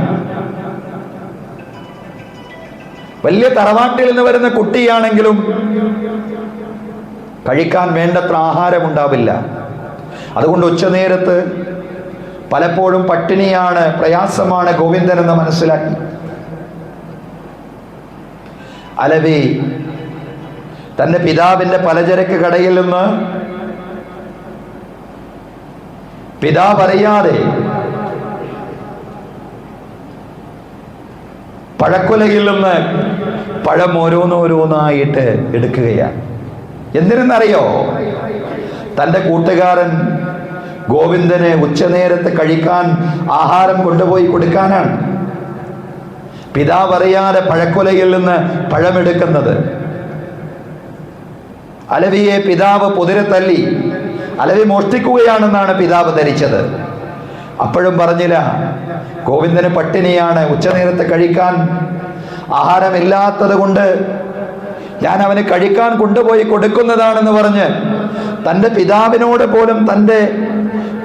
വലിയ തറവാട്ടിൽ നിന്ന് വരുന്ന കുട്ടിയാണെങ്കിലും കഴിക്കാൻ വേണ്ടത്ര ആഹാരമുണ്ടാവില്ല. അതുകൊണ്ട് ഉച്ചനേരത്ത് പലപ്പോഴും പട്ടിണിയാണ്, പ്രയാസമാണ് ഗോവിന്ദൻ എന്ന് മനസ്സിലാക്കി അലവി തന്റെ പിതാവിന്റെ പലചരക്ക് കടയിൽ നിന്ന് പിതാവ് അറിയാതെ പഴക്കുലയിൽ നിന്ന് പഴം ഓരോന്നോരോന്നായിട്ട് എടുക്കുകയാണ്. എന്തിനെന്നറിയോ? തൻ്റെ കൂട്ടുകാരൻ ഗോവിന്ദന് ഉച്ചനേരത്ത് കഴിക്കാൻ ആഹാരം കൊണ്ടുപോയി കൊടുക്കാനാണ് പിതാവ് അറിയാതെ പഴക്കുലയിൽ നിന്ന് പഴമെടുക്കുന്നത്. അലവിയെ പിതാവ് പൊതിരെ തല്ലി. അലവി മോഷ്ടിക്കുകയാണെന്നാണ് പിതാവ് ധരിച്ചത്. അപ്പോഴും പറഞ്ഞില്ല, ഗോവിന്ദന് പട്ടിണിയാണ്, ഉച്ചനേരത്ത് കഴിക്കാൻ ആഹാരമില്ലാത്തത് കൊണ്ട് ഞാൻ അവന് കഴിക്കാൻ കൊണ്ടുപോയി കൊടുക്കുന്നതാണെന്ന് പറഞ്ഞ് തൻ്റെ പിതാവിനോട് പോലും തൻ്റെ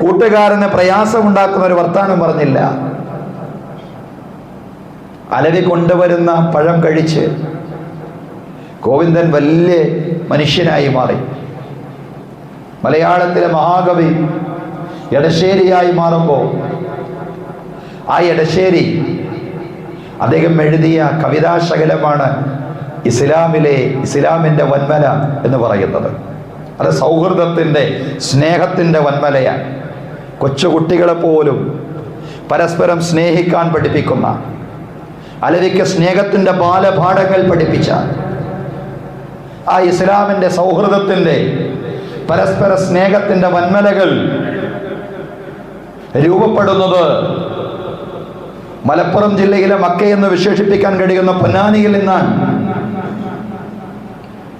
കൂട്ടുകാരന് പ്രയാസമുണ്ടാക്കുന്ന ഒരു വർത്താനം പറഞ്ഞില്ല. അലവി കൊണ്ടുവരുന്ന പഴം കഴിച്ച് ഗോവിന്ദൻ വലിയ മനുഷ്യനായി മാറി. മലയാളത്തിലെ മഹാകവി എടശ്ശേരിയായി മാറുമ്പോൾ ആ എടശ്ശേരി അദ്ദേഹം എഴുതിയ കവിതാശകലമാണ് ഇസ്ലാമിൻ്റെ വന്മല എന്ന് പറയുന്നത്. അത് സൗഹൃദത്തിൻ്റെ, സ്നേഹത്തിൻ്റെ വന്മലയാണ്. കൊച്ചുകുട്ടികളെ പോലും പരസ്പരം സ്നേഹിക്കാൻ പഠിപ്പിക്കുന്ന, അലവിക്ക് സ്നേഹത്തിൻ്റെ ബാലപാഠങ്ങൾ പഠിപ്പിച്ച, ആ ഇസ്ലാമിൻ്റെ സൗഹൃദത്തിൻ്റെ പരസ്പര സ്നേഹത്തിൻ്റെ വന്മലകൾ രൂപപ്പെടുന്നത് മലപ്പുറം ജില്ലയിലെ മക്കയെന്ന് വിശേഷിപ്പിക്കാൻ കഴിയുന്ന പൊന്നാനിയിൽ നിന്നാണ്.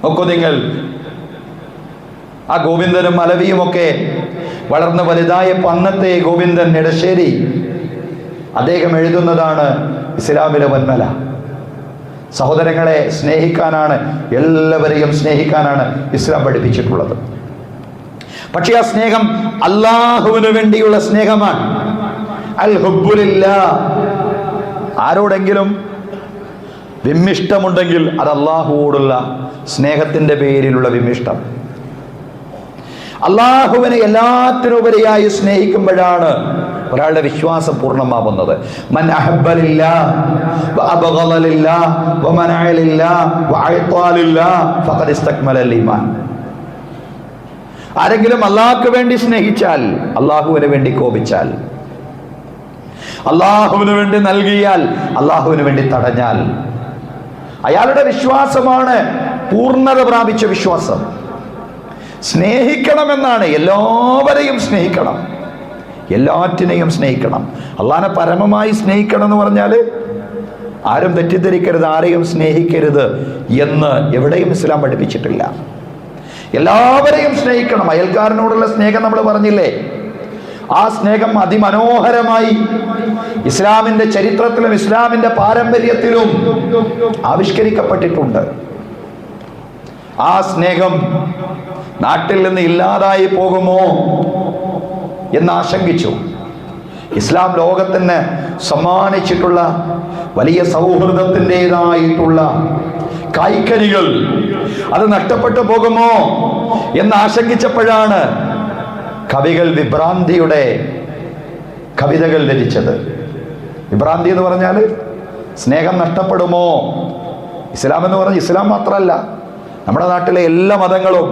നോക്കൂ നിങ്ങൾ, ആ ഗോവിന്ദനും അലവിയുമൊക്കെ വളർന്ന് വലുതായ അന്നത്തെ ഗോവിന്ദൻ എടശ്ശേരി അദ്ദേഹം എഴുതുന്നതാണ് ഇസ്ലാമിലെ വന്മല. സഹോദരങ്ങളെ സ്നേഹിക്കാനാണ്, എല്ലാവരെയും സ്നേഹിക്കാനാണ് ഇസ്ലാം പഠിപ്പിച്ചിട്ടുള്ളത്. പക്ഷേ ആ സ്നേഹം അല്ലാഹുവിന് വേണ്ടിയുള്ള സ്നേഹമാണ്. അൽ ഹുബ്ബുലില്ലാ, ആരോടെങ്കിലും വിമ്മിഷ്ടമുണ്ടെങ്കിൽ അത് അല്ലാഹുവോടുള്ള സ്നേഹത്തിന്റെ പേരിലുള്ള വിമ്മിഷ്ടം. അല്ലാഹുവിനെ എല്ലാത്തിനുപരിയായി സ്നേഹിക്കുമ്പോഴാണ് ഒരാളുടെ വിശ്വാസം പൂർണ്ണമാവുന്നത്. മൻ അഹബ്ബലില്ലാ വഅബ്ഗള ലില്ലാ വമനഅ ലില്ലാ വഅഅത ലില്ലാ ഫഖദ് ഇസ്തക്മലൽ ഈമാൻ. ആരെങ്കിലും അല്ലാഹുവിന് വേണ്ടി സ്നേഹിച്ചാൽ, അല്ലാഹുവിന് വേണ്ടി കോപിച്ചാൽ, അല്ലാഹുവിന് വേണ്ടി നൽകിയാൽ, അല്ലാഹുവിന് വേണ്ടി തടഞ്ഞാൽ, അയാളുടെ വിശ്വാസമാണ് പൂർണ്ണത പ്രാപിച്ച വിശ്വാസം. സ്നേഹിക്കണമെന്നാണ്, എല്ലാവരെയും സ്നേഹിക്കണം, എല്ലാറ്റിനെയും സ്നേഹിക്കണം. അള്ളാഹനെ പരമമായി സ്നേഹിക്കണം എന്ന് പറഞ്ഞാൽ ആരും തെറ്റിദ്ധരിക്കരുത്, ആരെയും സ്നേഹിക്കരുത് എന്ന് എവിടെയും ഇസ്ലാം പഠിപ്പിച്ചിട്ടില്ല. എല്ലാവരെയും സ്നേഹിക്കണം. അയൽക്കാരനോടുള്ള സ്നേഹം നമ്മൾ പറഞ്ഞില്ലേ, ആ സ്നേഹം അതിമനോഹരമായി ഇസ്ലാമിന്റെ ചരിത്രത്തിലും ഇസ്ലാമിന്റെ പാരമ്പര്യത്തിലും ആവിഷ്കരിക്കപ്പെട്ടിട്ടുണ്ട്. ആ സ്നേഹം നാട്ടിൽ നിന്ന് ഇല്ലാതായി പോകുമോ എന്ന് ആശങ്കിച്ചു. ഇസ്ലാം ലോകത്തിന് സമ്മാനിച്ചിട്ടുള്ള വലിയ സൗഹൃദത്തിൻ്റെതായിട്ടുള്ള കായ്ക്കനികൾ അത് നഷ്ടപ്പെട്ടു പോകുമോ എന്ന് ആശങ്കിച്ചപ്പോഴാണ് കവികൾ വിഭ്രാന്തിയുടെ കവിതകൾ രചിച്ചത്. വിഭ്രാന്തി എന്ന് പറഞ്ഞാൽ സ്നേഹം നഷ്ടപ്പെടുമോ. ഇസ്ലാം എന്ന് പറഞ്ഞാൽ ഇസ്ലാം മാത്രമല്ല, നമ്മുടെ നാട്ടിലെ എല്ലാ മതങ്ങളും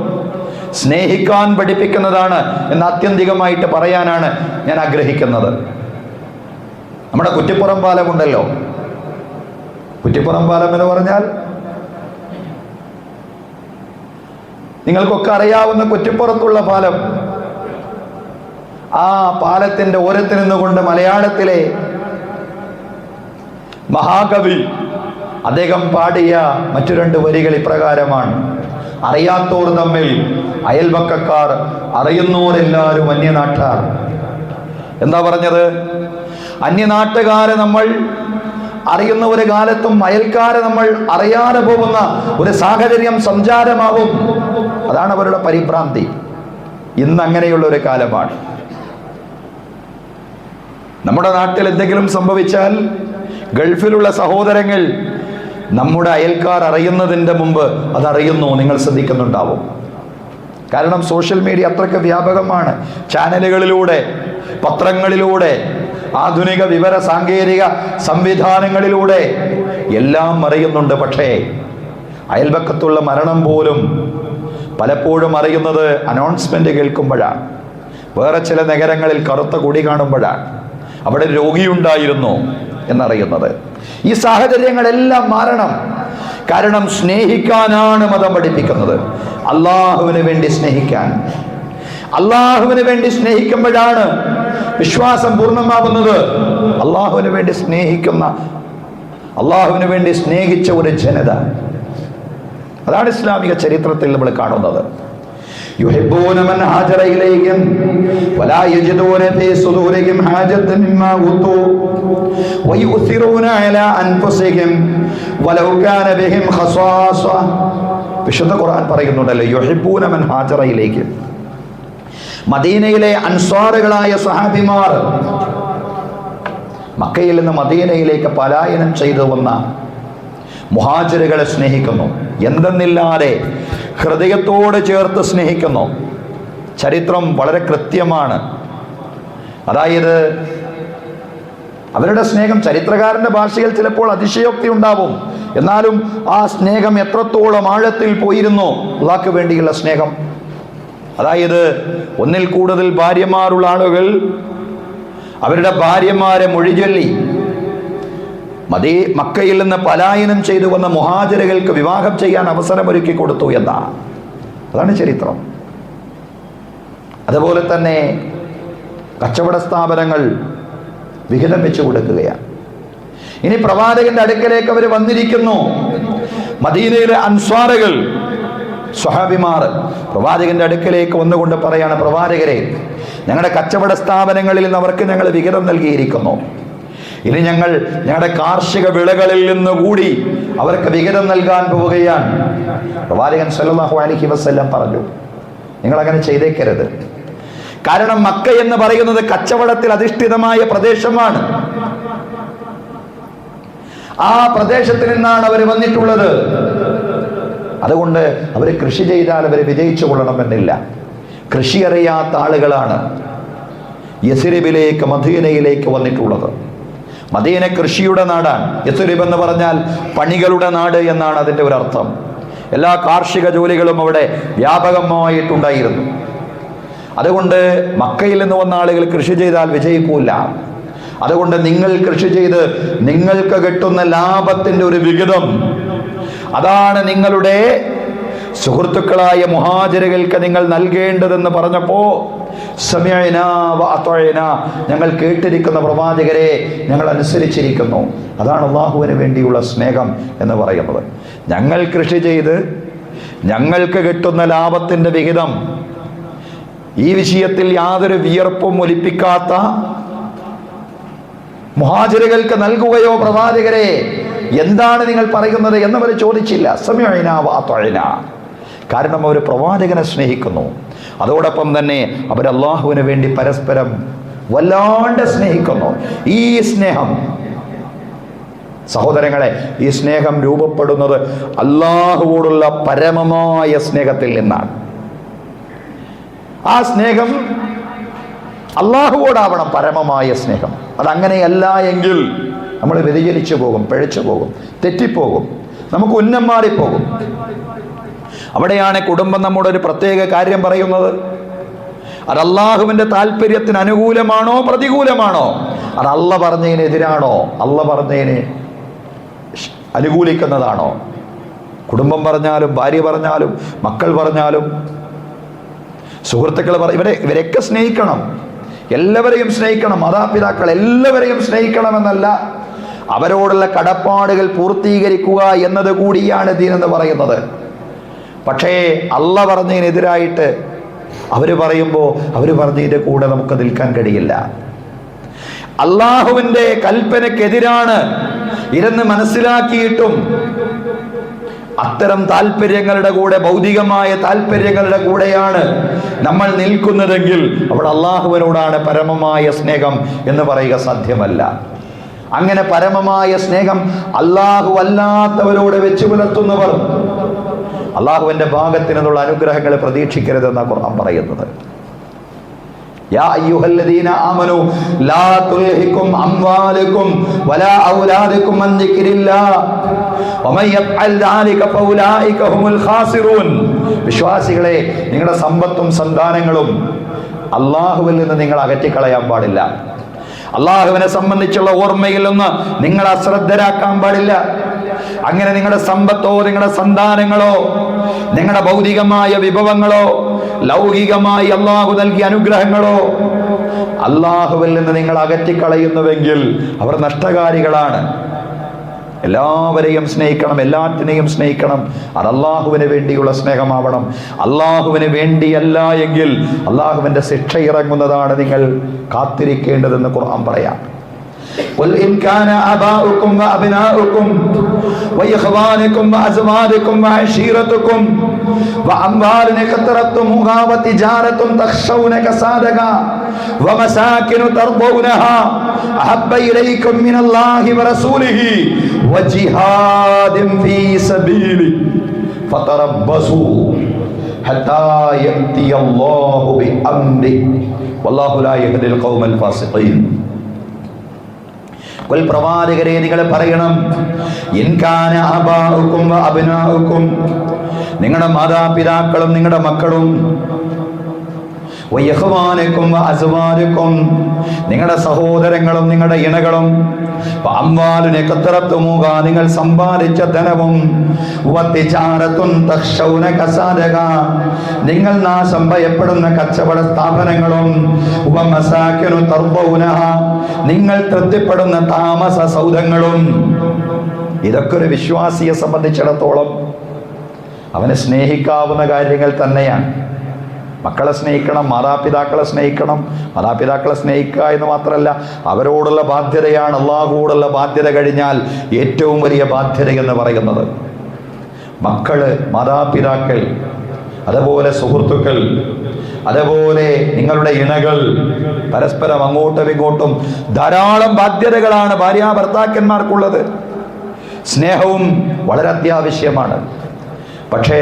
സ്നേഹിക്കാൻ പഠിപ്പിക്കുന്നതാണ് എന്ന് ആത്യന്തികമായിട്ട് പറയാനാണ് ഞാൻ ആഗ്രഹിക്കുന്നത്. നമ്മുടെ കുറ്റിപ്പുറം പാലമുണ്ടല്ലോ, കുറ്റിപ്പുറം പാലം എന്ന് പറഞ്ഞാൽ നിങ്ങൾക്കൊക്കെ അറിയാവുന്ന കുറ്റിപ്പുറത്തുള്ള പാലം. ആ പാലത്തിന്റെ ഓരത്തിൽ നിന്നുകൊണ്ട് മലയാളത്തിലെ മഹാകവി അദ്ദേഹം പാടിയ മറ്റു രണ്ട് വരികൾ ഇപ്രകാരമാണ്: അറിയാത്തോർ തമ്മിൽ അയൽപക്കക്കാർ, അറിയുന്നോരെല്ലാവരും അന്യനാട്ടാർ. എന്താ പറഞ്ഞത്? അന്യനാട്ടുകാരെ നമ്മൾ അറിയുന്ന ഒരു കാലത്തും അയൽക്കാരെ നമ്മൾ അറിയാതെ പോകുന്ന ഒരു സാഹചര്യം സഞ്ചാരമാവും. അതാണ് അവരുടെ പരിഭ്രാന്തി. ഇന്ന് അങ്ങനെയുള്ള ഒരു കാലമാണ്. നമ്മുടെ നാട്ടിൽ എന്തെങ്കിലും സംഭവിച്ചാൽ ഗൾഫിലുള്ള സഹോദരങ്ങൾ നമ്മുടെ അയൽക്കാർ അറിയുന്നതിൻ്റെ മുമ്പ് അതറിയുന്നു. നിങ്ങൾ ശ്രദ്ധിക്കുന്നുണ്ടാവും. കാരണം സോഷ്യൽ മീഡിയ അത്രയ്ക്ക് വ്യാപകമാണ്. ചാനലുകളിലൂടെ, പത്രങ്ങളിലൂടെ, ആധുനിക വിവര സാങ്കേതിക സംവിധാനങ്ങളിലൂടെ എല്ലാം അറിയുന്നുണ്ട്. പക്ഷേ അയൽപക്കത്തുള്ള മരണം പോലും പലപ്പോഴും അറിയുന്നത് അനൗൺസ്മെന്റ് കേൾക്കുമ്പോഴാണ്, വേറെ ചില നഗരങ്ങളിൽ കറുത്ത കൊടി കാണുമ്പോഴാണ്, അവിടെ രോഗിയുണ്ടായിരുന്നു എന്നറിയുന്നത്. ഈ സാഹചര്യങ്ങളെല്ലാം മാറണം. കാരണം സ്നേഹിക്കാനാണ് മതം പഠിപ്പിക്കുന്നത്. അള്ളാഹുവിന് വേണ്ടി സ്നേഹിക്കാൻ. അള്ളാഹുവിന് വേണ്ടി സ്നേഹിക്കുമ്പോഴാണ് വിശ്വാസം പൂർണ്ണമാകുന്നത്. അള്ളാഹുവിന് വേണ്ടി സ്നേഹിക്കുന്ന, അള്ളാഹുവിന് വേണ്ടി സ്നേഹിച്ച ഒരു ജനത, അതാണ് ഇസ്ലാമിക ചരിത്രത്തിൽ നമ്മൾ കാണുന്നത്. യുഹിബ്ബൂന മൻ ഹാജറ ഇലൈഹിം വലാ യജിദൂന ഫീ സുദൂരിഹിം ഹാജത്തൻ മിമ്മാ ഊതു വയുസിറൂന അലാ അൻഫുസിഹിം വലൗ കാന ബിഹിം ഖസാസ. വിശുദ്ധ ഖുർആൻ പറയുന്നുണ്ടല്ലോ, യുഹിബ്ബൂന മൻ ഹാജറ ഇലൈഹിം. മദീനയിലെ അൻസ്വാറുകളായ സ്വഹാബിമാർ മക്കയിൽ നിന്ന് മദീനയിലേക്ക് പലായനം ചെയ്തു വന്ന മുഹാജിറുകളെ സ്നേഹിക്കുന്നു. എന്തെന്നില്ലാതെ ഹൃദയത്തോട് ചേർത്ത് സ്നേഹിക്കുന്നു. ചരിത്രം വളരെ കൃത്യമാണ്. അതായത് അവരുടെ സ്നേഹം, ചരിത്രകാരന്റെ ഭാഷയിൽ ചിലപ്പോൾ അതിശയോക്തി ഉണ്ടാവും, എന്നാലും ആ സ്നേഹം എത്രത്തോളം ആഴത്തിൽ പോയിരുന്നു. അള്ളാഹ്ക്ക് വേണ്ടിയുള്ള സ്നേഹം. അതായത് ഒന്നിൽ കൂടുതൽ ഭാര്യമാരുള്ള ആളുകൾ അവരുടെ ഭാര്യമാരെ മൊഴിചൊല്ലി മക്കയിൽ നിന്ന് പലായനം ചെയ്തു വന്ന മുഹാജിറുകൾക്ക് വിവാഹം ചെയ്യാൻ അവസരമൊരുക്കി കൊടുത്തു എന്നാണ്. അതാണ് ചരിത്രം. അതുപോലെ തന്നെ കച്ചവട സ്ഥാപനങ്ങൾ വിഹിതം വെച്ചു കൊടുക്കുകയാണ്. ഇനി പ്രവാചകന്റെ അടുക്കലേക്ക് അവർ വന്നിരിക്കുന്നു. മദീനയിലെ അൻസ്വാറുകൾ, സ്വഹാബിമാർ പ്രവാചകന്റെ അടുക്കലേക്ക് വന്നുകൊണ്ട് പറയാണ്, പ്രവാചകരെ, ഞങ്ങളുടെ കച്ചവട സ്ഥാപനങ്ങളിൽ നിന്ന് അവർക്ക് ഞങ്ങൾ വിഹിതം നൽകിയിരിക്കുന്നു. ഇനി ഞങ്ങളുടെ കാർഷിക വിളകളിൽ നിന്നുകൂടി അവർക്ക് വിഹിതം നൽകാൻ പോവുകയാണ്. പ്രവാചകൻ സല്ലല്ലാഹു അലൈഹി വസല്ലം പറഞ്ഞു, നിങ്ങൾ അങ്ങനെ ചെയ്തേക്കരുത്. കാരണം മക്ക എന്ന് പറയുന്നത് കച്ചവടത്തിൽ അധിഷ്ഠിതമായ പ്രദേശമാണ്. ആ പ്രദേശത്തിൽ നിന്നാണ് അവർ വന്നിട്ടുള്ളത്. അതുകൊണ്ട് അവർ കൃഷി ചെയ്താൽ അവർ വിജയിച്ചു കൊള്ളണമെന്നില്ല. കൃഷി അറിയാത്ത ആളുകളാണ് യസ്രിബിലേക്ക്, മദീനയിലേക്ക് വന്നിട്ടുള്ളത്. മദീന കൃഷിയുടെ നാടാണ്. യസ്രിബ് എന്ന് പറഞ്ഞാൽ പണികളുടെ നാട് എന്നാണ് അതിൻ്റെ ഒരു അർത്ഥം. എല്ലാ കാർഷിക ജോലികളും അവിടെ വ്യാപകമായിട്ടുണ്ടായിരുന്നു. അതുകൊണ്ട് മക്കയിൽ നിന്ന് വന്ന ആളുകൾ കൃഷി ചെയ്താൽ വിജയിക്കൂല. അതുകൊണ്ട് നിങ്ങൾ കൃഷി ചെയ്ത് നിങ്ങൾക്ക് കിട്ടുന്ന ലാഭത്തിൻ്റെ ഒരു വിഹിതം, അതാണ് നിങ്ങളുടെ സുഹൃത്തുക്കളായ മുഹാജിറുകൾക്ക് നിങ്ങൾ നൽകേണ്ടതെന്ന് പറഞ്ഞപ്പോ സമിഅനാ വഅതഅനാ, ഞങ്ങൾ കേട്ടിരിക്കുന്ന പ്രവാചകരെ, ഞങ്ങൾ അനുസരിച്ചിരിക്കുന്നു. അതാണ് അല്ലാഹുവിന് വേണ്ടിയുള്ള സ്നേഹം എന്ന് പറയുന്നത്. ഞങ്ങൾ കൃഷി ചെയ്ത് ഞങ്ങൾക്ക് കിട്ടുന്ന ലാഭത്തിൻ്റെ വിഹിതം, ഈ വിഷയത്തിൽ യാതൊരു വിയർപ്പും ഒലിപ്പിക്കാത്ത മുഹാജിറുകൾക്ക് നൽകുകയോ പ്രവാചകരെ എന്താണ് നിങ്ങൾ പറയുന്നത് എന്നവർ ചോദിച്ചില്ല. സമിഅനാ വഅതഅനാ, കാരണം അവർ പ്രവാചകനെ സ്നേഹിക്കുന്നു. അതോടൊപ്പം തന്നെ അവർ അല്ലാഹുവിന് വേണ്ടി പരസ്പരം വല്ലാണ്ട് സ്നേഹിക്കുന്നു. ഈ സ്നേഹം സഹോദരങ്ങളെ, ഈ സ്നേഹം രൂപപ്പെടുന്നത് അല്ലാഹുവോടുള്ള പരമമായ സ്നേഹത്തിൽ നിന്നാണ്. ആ സ്നേഹം അല്ലാഹുവോടാവണം പരമമായ സ്നേഹം. അതങ്ങനെയല്ല എങ്കിൽ നമ്മൾ വ്യതിചലിച്ചു പോകും, പിഴച്ചു പോകും, തെറ്റിപ്പോകും, നമുക്ക് ഉന്നം മാറിപ്പോകും. അവിടെയാണ് കുടുംബം നമ്മുടെ ഒരു പ്രത്യേക കാര്യം പറയുന്നത്. അത് അള്ളാഹുവിൻ്റെ താല്പര്യത്തിന് അനുകൂലമാണോ പ്രതികൂലമാണോ? അത് അള്ള പറഞ്ഞതിന് എതിരാണോ അള്ള പറഞ്ഞതിന് അനുകൂലിക്കുന്നതാണോ? കുടുംബം പറഞ്ഞാലും ഭാര്യ പറഞ്ഞാലും മക്കൾ പറഞ്ഞാലും സുഹൃത്തുക്കൾ ഇവരെയൊക്കെ സ്നേഹിക്കണം, എല്ലാവരെയും സ്നേഹിക്കണം. മാതാപിതാക്കൾ എല്ലാവരെയും സ്നേഹിക്കണമെന്നല്ല, അവരോടുള്ള കടപ്പാടുകൾ പൂർത്തീകരിക്കുക എന്നത് കൂടിയാണ് ദീൻ എന്ന് പറയുന്നത്. പക്ഷേ അള്ള പറഞ്ഞതിനെതിരായിട്ട് അവർ പറയുമ്പോൾ അവർ പറഞ്ഞതിൻ്റെ കൂടെ നമുക്ക് നിൽക്കാൻ കഴിയില്ല. അള്ളാഹുവിൻ്റെ കൽപ്പനക്കെതിരാണ് ഇതെന്ന് മനസ്സിലാക്കിയിട്ടും അത്തരം താല്പര്യങ്ങളുടെ കൂടെ, ഭൗതികമായ താല്പര്യങ്ങളുടെ കൂടെയാണ് നമ്മൾ നിൽക്കുന്നതെങ്കിൽ അവിടെ അള്ളാഹുവിനോടാണ് പരമമായ സ്നേഹം എന്ന് പറയുക സാധ്യമല്ല. അങ്ങനെ പരമമായ സ്നേഹം അള്ളാഹു അല്ലാത്തവരോട് വെച്ച് പുലർത്തുന്നവർ അള്ളാഹുവിൻ്റെ ഭാഗത്തു നിന്നുള്ള അനുഗ്രഹങ്ങൾ പ്രതീക്ഷിക്കരുതെന്നാണ് ഖുർആൻ പറയുന്നത്. യാ അയ്യുഹല്ലദീന ആമനൂ ലാ തുൽഹികും അംവാലുകും വലാ ഔലാദുകും അൻ ദിക്രില്ലാഹ് വമൻ യഫ്അൽ ദാലിക ഫൗലൈക ഹുമുൽ ഖാസിറൂൻ. വിശ്വാസികളെ, നിങ്ങളുടെ സമ്പത്തും സന്താനങ്ങളും അള്ളാഹുവിൽ നിന്ന് നിങ്ങൾ അകറ്റിക്കളയാൻ പാടില്ല. അള്ളാഹുവിനെ സംബന്ധിച്ചുള്ള ഓർമ്മയിൽ നിന്ന് നിങ്ങൾ അശ്രദ്ധരാക്കാൻ പാടില്ല. അങ്ങനെ നിങ്ങളുടെ സമ്പത്തോ നിങ്ങളുടെ സന്താനങ്ങളോ നിങ്ങളുടെ ഭൗതികമായ വിഭവങ്ങളോ ലൗകികമായി അള്ളാഹു നൽകിയ അനുഗ്രഹങ്ങളോ അള്ളാഹുവിൽ നിന്ന് നിങ്ങൾ അകറ്റിക്കളയുന്നുവെങ്കിൽ അവർ നഷ്ടകാരികളാണ്. എല്ലാവരെയും സ്നേഹിക്കണം, എല്ലാറ്റിനെയും സ്നേഹിക്കണം. അത് അള്ളാഹുവിന് വേണ്ടിയുള്ള സ്നേഹമാവണം. അള്ളാഹുവിന് വേണ്ടിയല്ല എങ്കിൽ അള്ളാഹുവിൻ്റെ ശിക്ഷ ഇറങ്ങുന്നതാണ് നിങ്ങൾ കാത്തിരിക്കേണ്ടതെന്ന് ഖുർആൻ പറയാം. قل إن كان آباؤكم وأبناؤكم وإخوانكم وأزواجكم وعشيرتكم وأموال اقترفتموها وتجارة تخشون كسادها ومساكن ترضونها أحب إليكم من الله ورسوله وجهاد في سبيله فتربصوا حتى يأتي الله بأمره والله لا يهدي القوم الفاسقين. പ്രവാചകരെ, നിങ്ങൾ പറയണം, ഇൻകാന ആബാഉകും വഅബ്നാഉകും, നിങ്ങളുടെ മാതാപിതാക്കളും നിങ്ങളുടെ മക്കളും, വയഖ്വാനുക്കും വഅസ്വാജുക്കും, നിങ്ങളുടെ സഹോദരങ്ങളും നിങ്ങളുടെ ഇണകളും, വഅംവാലുൻ യഖ്തറത്തുമൂഹ, നിങ്ങൾ സമ്പാദിച്ച ധനവും, വതിജാറത്തുൻ തഖ്ശൗന കസാദഹ, നിങ്ങൾ നാശം ഭയപ്പെടുന്ന കച്ചവട സ്ഥാപനങ്ങളും, വമസാകിനു തർദൗനഹ, നിങ്ങൾ തൃപ്തിപ്പെടുന്ന താമസ സൗധങ്ങളും. ഇതൊക്കെ ഒരു വിശ്വാസിയെ സംബന്ധിച്ചിടത്തോളം അവനെ സ്നേഹിക്കാവുന്ന കാര്യങ്ങൾ തന്നെയാണ്. മക്കളെ സ്നേഹിക്കണം, മാതാപിതാക്കളെ സ്നേഹിക്കണം. മാതാപിതാക്കളെ സ്നേഹിക്കുക എന്ന് മാത്രമല്ല, അവരോടുള്ള ബാധ്യതയാണ് അള്ളാഹുവോടുള്ള ബാധ്യത കഴിഞ്ഞാൽ ഏറ്റവും വലിയ ബാധ്യത എന്ന് പറയുന്നത്. മക്കള്, മാതാപിതാക്കൾ, അതുപോലെ സുഹൃത്തുക്കൾ, അതുപോലെ നിങ്ങളുടെ ഇണകൾ, പരസ്പരം അങ്ങോട്ടും ഇങ്ങോട്ടും ധാരാളം ബാധ്യതകളാണ് ഭാര്യ ഭർത്താക്കന്മാർക്കുള്ളത്. സ്നേഹവും വളരെ അത്യാവശ്യമാണ്. പക്ഷേ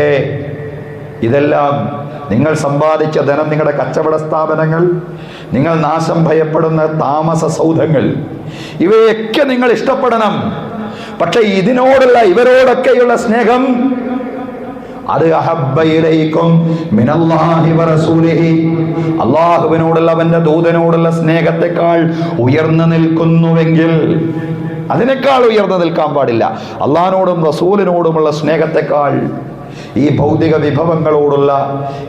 ഇതെല്ലാം നിങ്ങൾ സമ്പാദിച്ച ധനം, നിങ്ങളുടെ കച്ചവട സ്ഥാപനങ്ങൾ, നിങ്ങൾ നാശം ഭയപ്പെടുന്ന താമസ സൗധങ്ങൾ, ഇവയൊക്കെ നിങ്ങൾ ഇഷ്ടപ്പെടണം. പക്ഷെ ഇതിനോടുള്ള, ഇവരോടൊക്കെയുള്ള സ്നേഹം അത് അഹബ്ബ ഇലൈക്കും മിനല്ലാഹി വറസൂലിഹി, അല്ലാഹുവിനോടുള്ള അവന്റെ ദൂതനോടുള്ള സ്നേഹത്തെക്കാൾ ഉയർന്നു നിൽക്കുന്നുവെങ്കിൽ, അതിനേക്കാൾ ഉയർന്നു നിൽക്കാൻ പാടില്ല. അള്ളാഹിനോടും റസൂലിനോടുമുള്ള സ്നേഹത്തെക്കാൾ ഈ ഭൗതിക വിഭവങ്ങളോടുള്ള,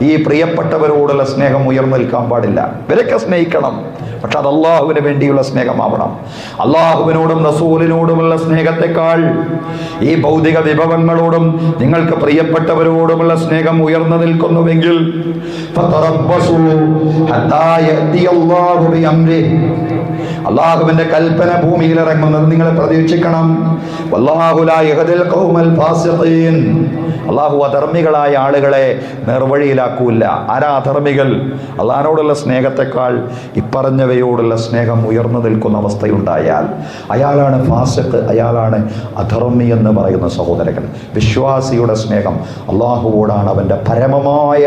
ഈ പ്രിയപ്പെട്ടവരോടുള്ള സ്നേഹം ഉയർന്നു നിൽക്കാൻ പാടില്ല. ഇവരൊക്കെ സ്നേഹിക്കണം, പക്ഷെ അത് അള്ളാഹുവിന് വേണ്ടിയുള്ള സ്നേഹമാവണം. അള്ളാഹുവിനോടും റസൂലിനോടുമുള്ള സ്നേഹത്തെക്കാൾ ഈ ഭൗതിക വിഭവങ്ങളോടും നിങ്ങൾക്ക് പ്രിയപ്പെട്ടവരോടുമുള്ള സ്നേഹം ഉയർന്നു നിൽക്കുന്നുവെങ്കിൽ അള്ളാഹുവിന്റെ കൽപ്പന ഭൂമിയിൽ ഇറങ്ങുന്നത് നിങ്ങൾ പ്രതീക്ഷിക്കണം. അള്ളാഹു അധർമ്മികളായ ആളുകളെ നേർവഴിയിലാക്കൂല. ആരാ അധർമ്മികൾ? അള്ളാഹിനോടുള്ള സ്നേഹത്തെക്കാൾ ഇപ്പറഞ്ഞവയോടുള്ള സ്നേഹം ഉയർന്നു നിൽക്കുന്ന അവസ്ഥയുണ്ടായാൽ അയാളാണ് ഫാസിഖ്, അയാളാണ് അധർമ്മി എന്ന് പറയുന്ന സഹോദരങ്ങൾ. വിശ്വാസിയുടെ സ്നേഹം അള്ളാഹുവോടാണ് അവൻ്റെ പരമമായ,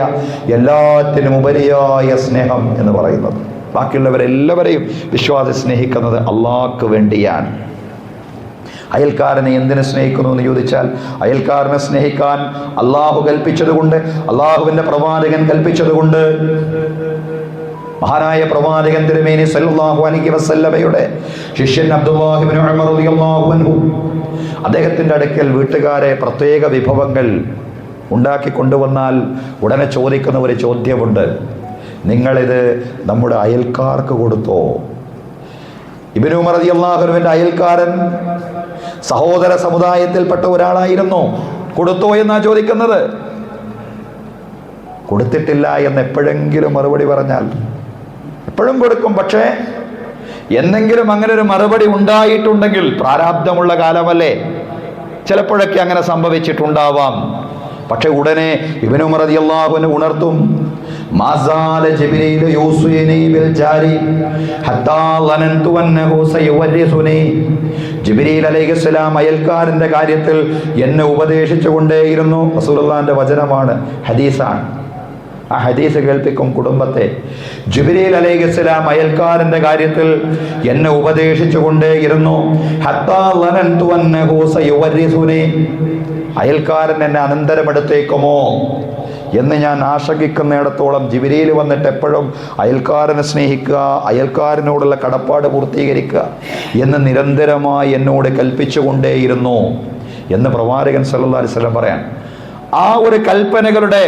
എല്ലാറ്റിനും ഉപരിയായ സ്നേഹം എന്ന് പറയുന്നത്. ബാക്കിയുള്ളവരെല്ലാവരെയും വിശ്വാസി സ്നേഹിക്കുന്നത് അള്ളാഹ്ക്ക് വേണ്ടിയാണ്. അയൽക്കാരനെ എന്തിനു സ്നേഹിക്കുന്നു എന്ന് ചോദിച്ചാൽ, അയൽക്കാരനെ സ്നേഹിക്കാൻ അള്ളാഹു കൽപ്പിച്ചതുകൊണ്ട്, അള്ളാഹുവിന്റെ പ്രവാചകൻ കൽപ്പിച്ചതുകൊണ്ട്. മഹാനായ പ്രവാചകൻ തിരുമേനി സല്ലല്ലാഹു അലൈഹി വസല്ലമയുടെ ശിഷ്യൻ അബ്ദുല്ലാഹി ഇബ്നു ഉമർ റളിയല്ലാഹു അൻഹു, അദ്ദേഹത്തിന്റെ അടുക്കൽ വീട്ടുകാരെ പ്രത്യേക വിഭവങ്ങൾ ഉണ്ടാക്കി കൊണ്ടുവന്നാൽ ഉടനെ ചോദിക്കുന്ന ഒരു ചോദ്യമുണ്ട്: നിങ്ങളിത് നമ്മുടെ അയൽക്കാർക്ക് കൊടുത്തോ? ഇബ്നു ഉമർ റളിയല്ലാഹു അൻഹുവിന്റെ അയൽക്കാരൻ സഹോദര സമുദായത്തിൽപ്പെട്ട ഒരാളായിരുന്നു. കൊടുത്തോ എന്നാ ചോദിക്കുന്നത്. കൊടുത്തിട്ടില്ല എന്ന് എപ്പോഴെങ്കിലും മറുപടി പറഞ്ഞാൽ, എപ്പോഴും കൊടുക്കും, പക്ഷേ എന്തെങ്കിലും അങ്ങനെ ഒരു മറുപടി ഉണ്ടായിട്ടുണ്ടെങ്കിൽ, പ്രാരാബ്ധമുള്ള കാലമല്ലേ, ചിലപ്പോഴൊക്കെ അങ്ങനെ സംഭവിച്ചിട്ടുണ്ടാവാം. പക്ഷെ ഉടനെ ഇബ്നു ഉമർ റളിയല്ലാഹു അൻഹു ഉണർത്തും: മാസാല ജിബ്രീൽ യൂസിനി ബിൽ ജാരി ഹത്താ ലനന്തു അന്നഹു സയവരിസുനി. ജിബ്രീൽ അലൈഹിസ്സലാം അയൽക്കാരന്റെ കാര്യത്തിൽ എന്നെ ഉപദേശിച്ചു കൊണ്ടേയിരുന്നു. റസൂലുള്ളാഹിന്റെ വചനമാണ്, ഹദീസാണ്. ആ ഹദീസ് കേൾപ്പിക്കും കുടുംബത്തെ. ജിബ്രീൽ അലൈഹിസ്സലാം അയൽക്കാരന്റെ കാര്യത്തിൽ എന്നെ ഉപദേശിച്ചു കൊണ്ടേയിരുന്നു. ഹത്താ ലനന്തു അന്നഹു സയവരിസുനി, അയൽക്കാരൻ എന്നെ അനന്തരമെടുത്തേക്കുമോ എന്ന് ഞാൻ ആശങ്കിക്കുന്നിടത്തോളം ജിബ്രീൽ വന്നിട്ട് എപ്പോഴും അയൽക്കാരനെ സ്നേഹിക്കുക, അയൽക്കാരനോടുള്ള കടപ്പാട് പൂർത്തീകരിക്കുക എന്ന് നിരന്തരമായി എന്നോട് കൽപ്പിച്ചുകൊണ്ടേയിരുന്നു എന്ന് പ്രവാചകൻ സല്ലല്ലാഹു അലൈഹി വസല്ലം പറയാൻ. ആ ഒരു കൽപ്പനകളുടെ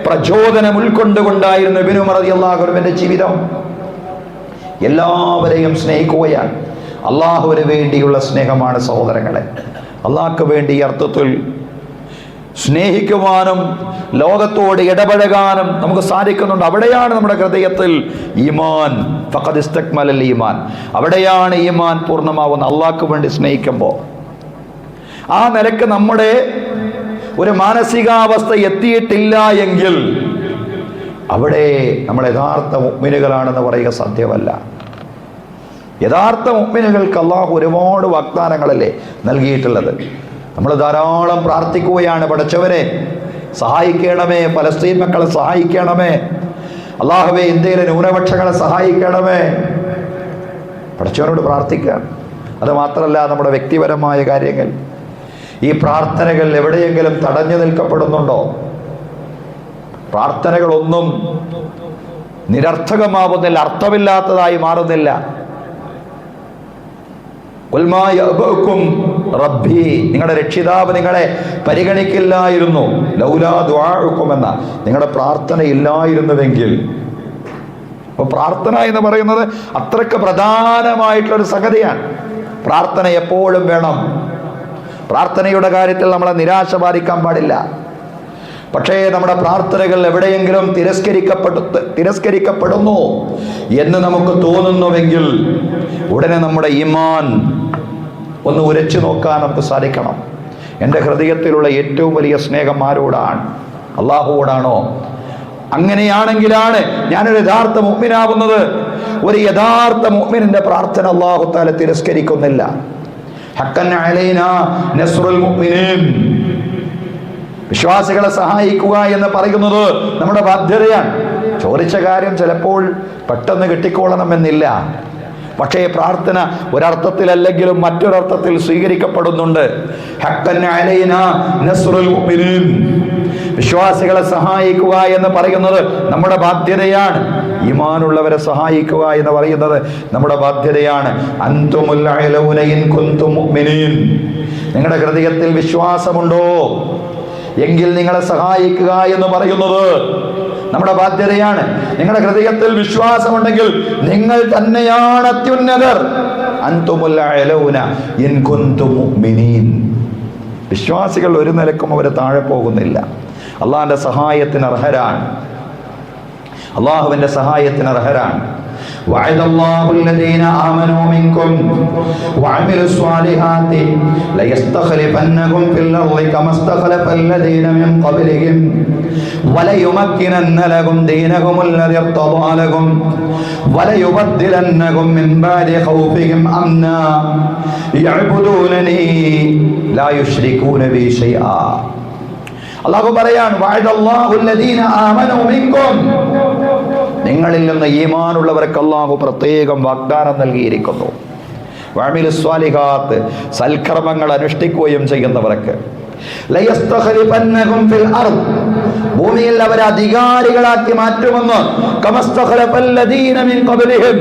പ്രചോദനം ഉൾക്കൊണ്ടുകൊണ്ടായിരുന്നു ഇബ്നു ഉമർ റളിയല്ലാഹു അൻഹുവിന്റെ ജീവിതം. എല്ലാവരെയും സ്നേഹിക്കുകയാണ്. അള്ളാഹുവിന് വേണ്ടിയുള്ള സ്നേഹമാണ് സഹോദരങ്ങളെ. അള്ളാഹ്ക്ക് വേണ്ടി അർത്ഥത്തിൽ സ്നേഹിക്കുവാനും ലോകത്തോട് ഇടപഴകാനും നമുക്ക് സാധിക്കുന്നുണ്ട്. അവിടെയാണ് നമ്മുടെ ഹൃദയത്തിൽ ഈമാൻ, ഫഖദ് ഇസ്തക്മലൽ ഈമാൻ, അവിടെയാണ് ഈമാൻ പൂർണ്ണമാവുന്നത്. അള്ളാഹ്ക്ക് വേണ്ടി സ്നേഹിക്കുമ്പോൾ ആ നിലക്ക് നമ്മുടെ ഒരു മാനസികാവസ്ഥ എത്തിയിട്ടില്ല എങ്കിൽ അവിടെ നമ്മൾ യഥാർത്ഥ മുഅ്മിനുകളാണെന്ന് പറയുക സാധ്യമല്ല. യഥാർത്ഥ മുഅ്മിനുകൾക്ക് അള്ളാഹു ഒരുപാട് വാഗ്ദാനങ്ങളല്ലേ നൽകിയിട്ടുള്ളത്. നമ്മൾ ധാരാളം പ്രാർത്ഥിക്കുകയാണ്: പടച്ചവനെ സഹായിക്കണമേ, ഫലസ്തീൻ മക്കളെ സഹായിക്കണമേ, അള്ളാഹുവേ ഇന്ത്യയിലെ ന്യൂനപക്ഷങ്ങളെ സഹായിക്കണമേ. പടച്ചവനോട് പ്രാർത്ഥിക്കുക. അത് മാത്രമല്ല, നമ്മുടെ വ്യക്തിപരമായ കാര്യങ്ങൾ, ഈ പ്രാർത്ഥനകൾ എവിടെയെങ്കിലും തടഞ്ഞു നിൽക്കപ്പെടുന്നുണ്ടോ? പ്രാർത്ഥനകളൊന്നും നിരർത്ഥകമാവുന്നില്ല, അർത്ഥമില്ലാത്തതായി മാറുന്നില്ല. റബ്ബി, നിങ്ങളുടെ രക്ഷിതാവ് നിങ്ങളെ പരിഗണിക്കില്ലായിരുന്നു. ലൗലാ ദുആഉക്കും എന്ന നിങ്ങളുടെ പ്രാർത്ഥന ഇല്ലായിരുന്നുവെങ്കിൽ. അപ്പോൾ പ്രാർത്ഥന എന്ന് പറയുന്നത് അത്രയ്ക്ക് പ്രധാനമായിട്ടുള്ളൊരു സംഗതിയാണ്. പ്രാർത്ഥന എപ്പോഴും വേണം. പ്രാർത്ഥനയുടെ കാര്യത്തിൽ നമ്മളെ നിരാശ ബാധിക്കാൻ പാടില്ല. പക്ഷേ നമ്മുടെ പ്രാർത്ഥനകൾ എവിടെയെങ്കിലും തിരസ്കരിക്കപ്പെടുന്നു എന്ന് നമുക്ക് തോന്നുന്നുവെങ്കിൽ ഉടനെ നമ്മുടെ ഈമാൻ ഒന്ന് ഉരച്ചു നോക്കാൻ നമുക്ക് സാധിക്കണം. എൻ്റെ ഹൃദയത്തിലുള്ള ഏറ്റവും വലിയ സ്നേഹം ആരോടാണ്? അള്ളാഹുവോടാണോ? അങ്ങനെയാണെങ്കിലാണ് ഞാനൊരു യഥാർത്ഥ മുഅ്മിനാവുന്നത്. ഒരു യഥാർത്ഥ മുഅ്മിനിന്റെ പ്രാർത്ഥന അല്ലാഹു തആല തിരസ്കരിക്കുന്നില്ല. ഹഖൻ അലൈനാ നസ്റുൽ മുഅ്മിനീൻ, വിശ്വാസികളെ സഹായിക്കുക എന്ന് പറയുന്നത് നമ്മുടെ ബാധ്യതയാണ്. ചോദിച്ച കാര്യം ചിലപ്പോൾ പെട്ടെന്ന് കിട്ടിക്കോളണമെന്നില്ല. പക്ഷേ പ്രാർത്ഥന ഒരർത്ഥത്തിലല്ലെങ്കിലും മറ്റൊരർത്ഥത്തിൽ സ്വീകരിക്കപ്പെടുന്നുണ്ട്. ഹഖൻ അലൈനാ നസ്റുൽ മുഅ്മിനീൻ, വിശ്വാസികളെ സഹായിക്കുക എന്ന് പറയുന്നത് നമ്മുടെ ബാധ്യതയാണ്. ഈമാനുള്ളവരെ സഹായിക്കുക എന്ന് പറയുന്നത് നമ്മുടെ ബാധ്യതയാണ്. അൻതുമുൽ അഅലൗന ഇൻ കുൻതും മുഅ്മിനീൻ, നിങ്ങളുടെ ഹൃദയത്തിൽ വിശ്വാസമുണ്ടോ എങ്കിൽ നിങ്ങളെ സഹായിക്കുക എന്ന് പറയുന്നത് നമ്മുടെ ബാധ്യതയാണ്. നിങ്ങളുടെ ഹൃദയത്തിൽ വിശ്വാസമുണ്ടെങ്കിൽ നിങ്ങൾ തന്നെയാണ് അത്യുന്നതർ. അൻതുമുൽ അഅലൗന ഇൻ കുൻതും മുഅ്മിനീൻ. വിശ്വാസികൾ ഒരു നിലക്കും അവർ താഴെ പോകുന്നില്ല. അള്ളാഹുവിൻ്റെ സഹായത്തിന് അർഹരാണ്. അള്ളാഹുവിൻ്റെ സഹായത്തിന് അർഹരാണ്. وعد الله الذين آمنوا منكم وعملوا الصالحات ليستخلفنهم في الأرض كما استخلف الذين من قبلهم وليمكنن لهم دينهم الذي ارتضى لهم وليبدلنهم من بعد خوفهم أمنا يعبدونني لا يشركون بي شيئا. അല്ലാഹു പറയാൻ വഅദല്ലാഹു അല്ലദീന ആമനൂ മിൻകും, നിങ്ങളിൽ നിന്ന് ഈമാനുള്ളവർക്ക് അല്ലാഹു പ്രത്യേകം വാഗ്ദാനം നൽകിയിരിക്കുന്നു. വഅമിലുസ് സ്വാലിഹാത്ത്, സൽക്കർമ്മങ്ങൾ അനുഷ്ഠിക്കുകയും ചെയ്യുന്നവർക്ക്. ലയസ്തഖലിഫന്നഹും ഫിൽ അർദ്, ഭൂമിയിൽ അവരെ അധികാരികളാക്കി മാറ്റുമെന്ന്. കമസ്തഖലഫല്ലദീന മിൻ ഖബ്ലിഹിം,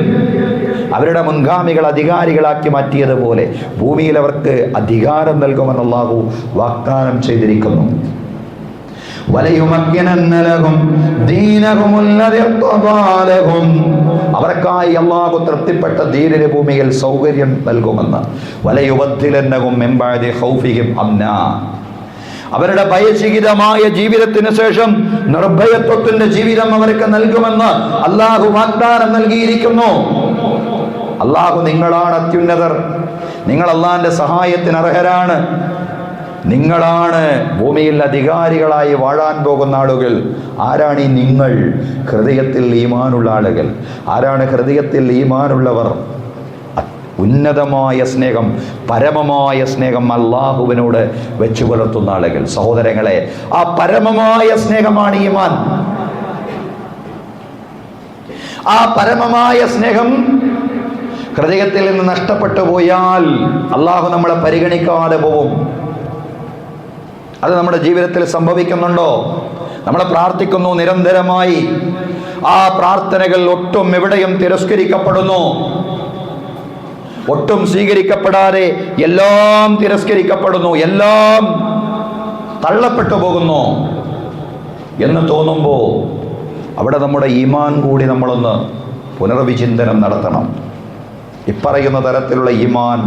അവരുടെ മുൻഗാമികൾ അധികാരികളാക്കി മാറ്റിയതുപോലെ ഭൂമിയിൽ അവർക്ക് അധികാരം നൽകുമെന്ന് അല്ലാഹു വാഗ്ദാനം ചെയ്തിരിക്കുന്നു. അവർക്കായി അല്ലാഹു തൃപ്തിപ്പെട്ട ദീനിന്റെ ഭൂമിയിൽ സൗകര്യം നൽകുമെന്ന്. വലയുബദ്ദിലന്നഹും മിൻ ബഅദി ഖൗഫിഹിം അംനാ, അവരുടെ ഭയചകിതമായ ജീവിതത്തിന് ശേഷം നിർഭയത്വത്തിന്റെ ജീവിതം അവർക്ക് നൽകുമെന്ന് അല്ലാഹു വാഗ്ദാനം നൽകിയിരിക്കുന്നു. അല്ലാഹു നിങ്ങളാണ് അത്യുന്നതർ, നിങ്ങൾ അല്ലാഹുവിന്റെ സഹായത്തിന് അർഹരാണ്. നിങ്ങളാണ് ഭൂമിയിൽ അധികാരികളായി വാഴാൻ പോകുന്ന ആളുകൾ. ആരാണ് ഈ നിങ്ങൾ? ഹൃദയത്തിൽ ഈമാനുള്ള ആളുകൾ. ആരാണ് ഹൃദയത്തിൽ ഈമാനുള്ളവർ? ഉന്നതമായ സ്നേഹം, പരമമായ സ്നേഹം അല്ലാഹുവിനോട് വെച്ചു പുലർത്തുന്ന ആളുകൾ. സഹോദരങ്ങളെ, ആ പരമമായ സ്നേഹമാണ് ഈമാൻ. ആ പരമമായ സ്നേഹം ഹൃദയത്തിൽ നിന്ന് നഷ്ടപ്പെട്ടു പോയാൽ അല്ലാഹു നമ്മളെ പരിഗണിക്കാതെ പോവും. അത് നമ്മുടെ ജീവിതത്തിൽ സംഭവിക്കുന്നുണ്ടോ? നമ്മൾ പ്രാർത്ഥിക്കുന്നു നിരന്തരമായി, ആ പ്രാർത്ഥനകൾ ഒട്ടും എവിടെയും തിരസ്കരിക്കപ്പെടുന്നു. ഒട്ടും സ്വീകരിക്കപ്പെടാതെ എല്ലാം തിരസ്കരിക്കപ്പെടുന്നു, എല്ലാം തള്ളപ്പെട്ടു പോകുന്നു എന്ന് തോന്നുമ്പോൾ അവിടെ നമ്മുടെ ഈമാൻ കൂടി നമ്മളൊന്ന് പുനർവിചിന്തനം നടത്തണം. ഇപ്പറയുന്ന തരത്തിലുള്ള ഈമാൻ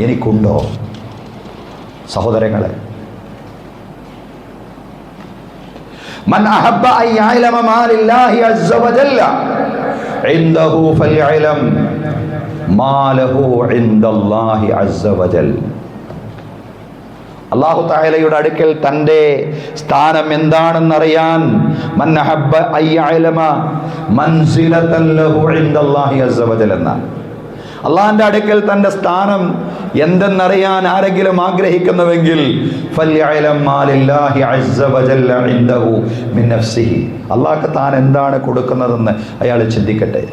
എനിക്കുണ്ടോ? സഹോദരങ്ങളെ, من أحب أن يعلم ما لله عز وجل عنده فليعلم ما له عند الله عز وجل. അല്ലാഹു തആലയുടെ അടുക്കൽ തൻ്റെ സ്ഥാനം എന്താണെന്നറിയാൻ മൻ അഹബ്ബ അൻ യഅലമ മൻസിലതൻ ലഹു ഇൻദല്ലാഹി അസ്സ വജൽ എന്ന അള്ളാഹിന്റെ അടുക്കൽ തൻ്റെ സ്ഥാനം എന്തെന്നറിയാൻ ആരെങ്കിലും ആഗ്രഹിക്കുന്നുവെങ്കിൽ ഫൽയഅലം മാ ലില്ലാഹി അസ്സ വജല്ല ഇൻദഹു മിൻ നഫ്സിഹി, അള്ളാഹ്ക്ക് താൻ എന്താണ് കൊടുക്കുന്നതെന്ന് അയാൾ ചിന്തിക്കട്ടെ.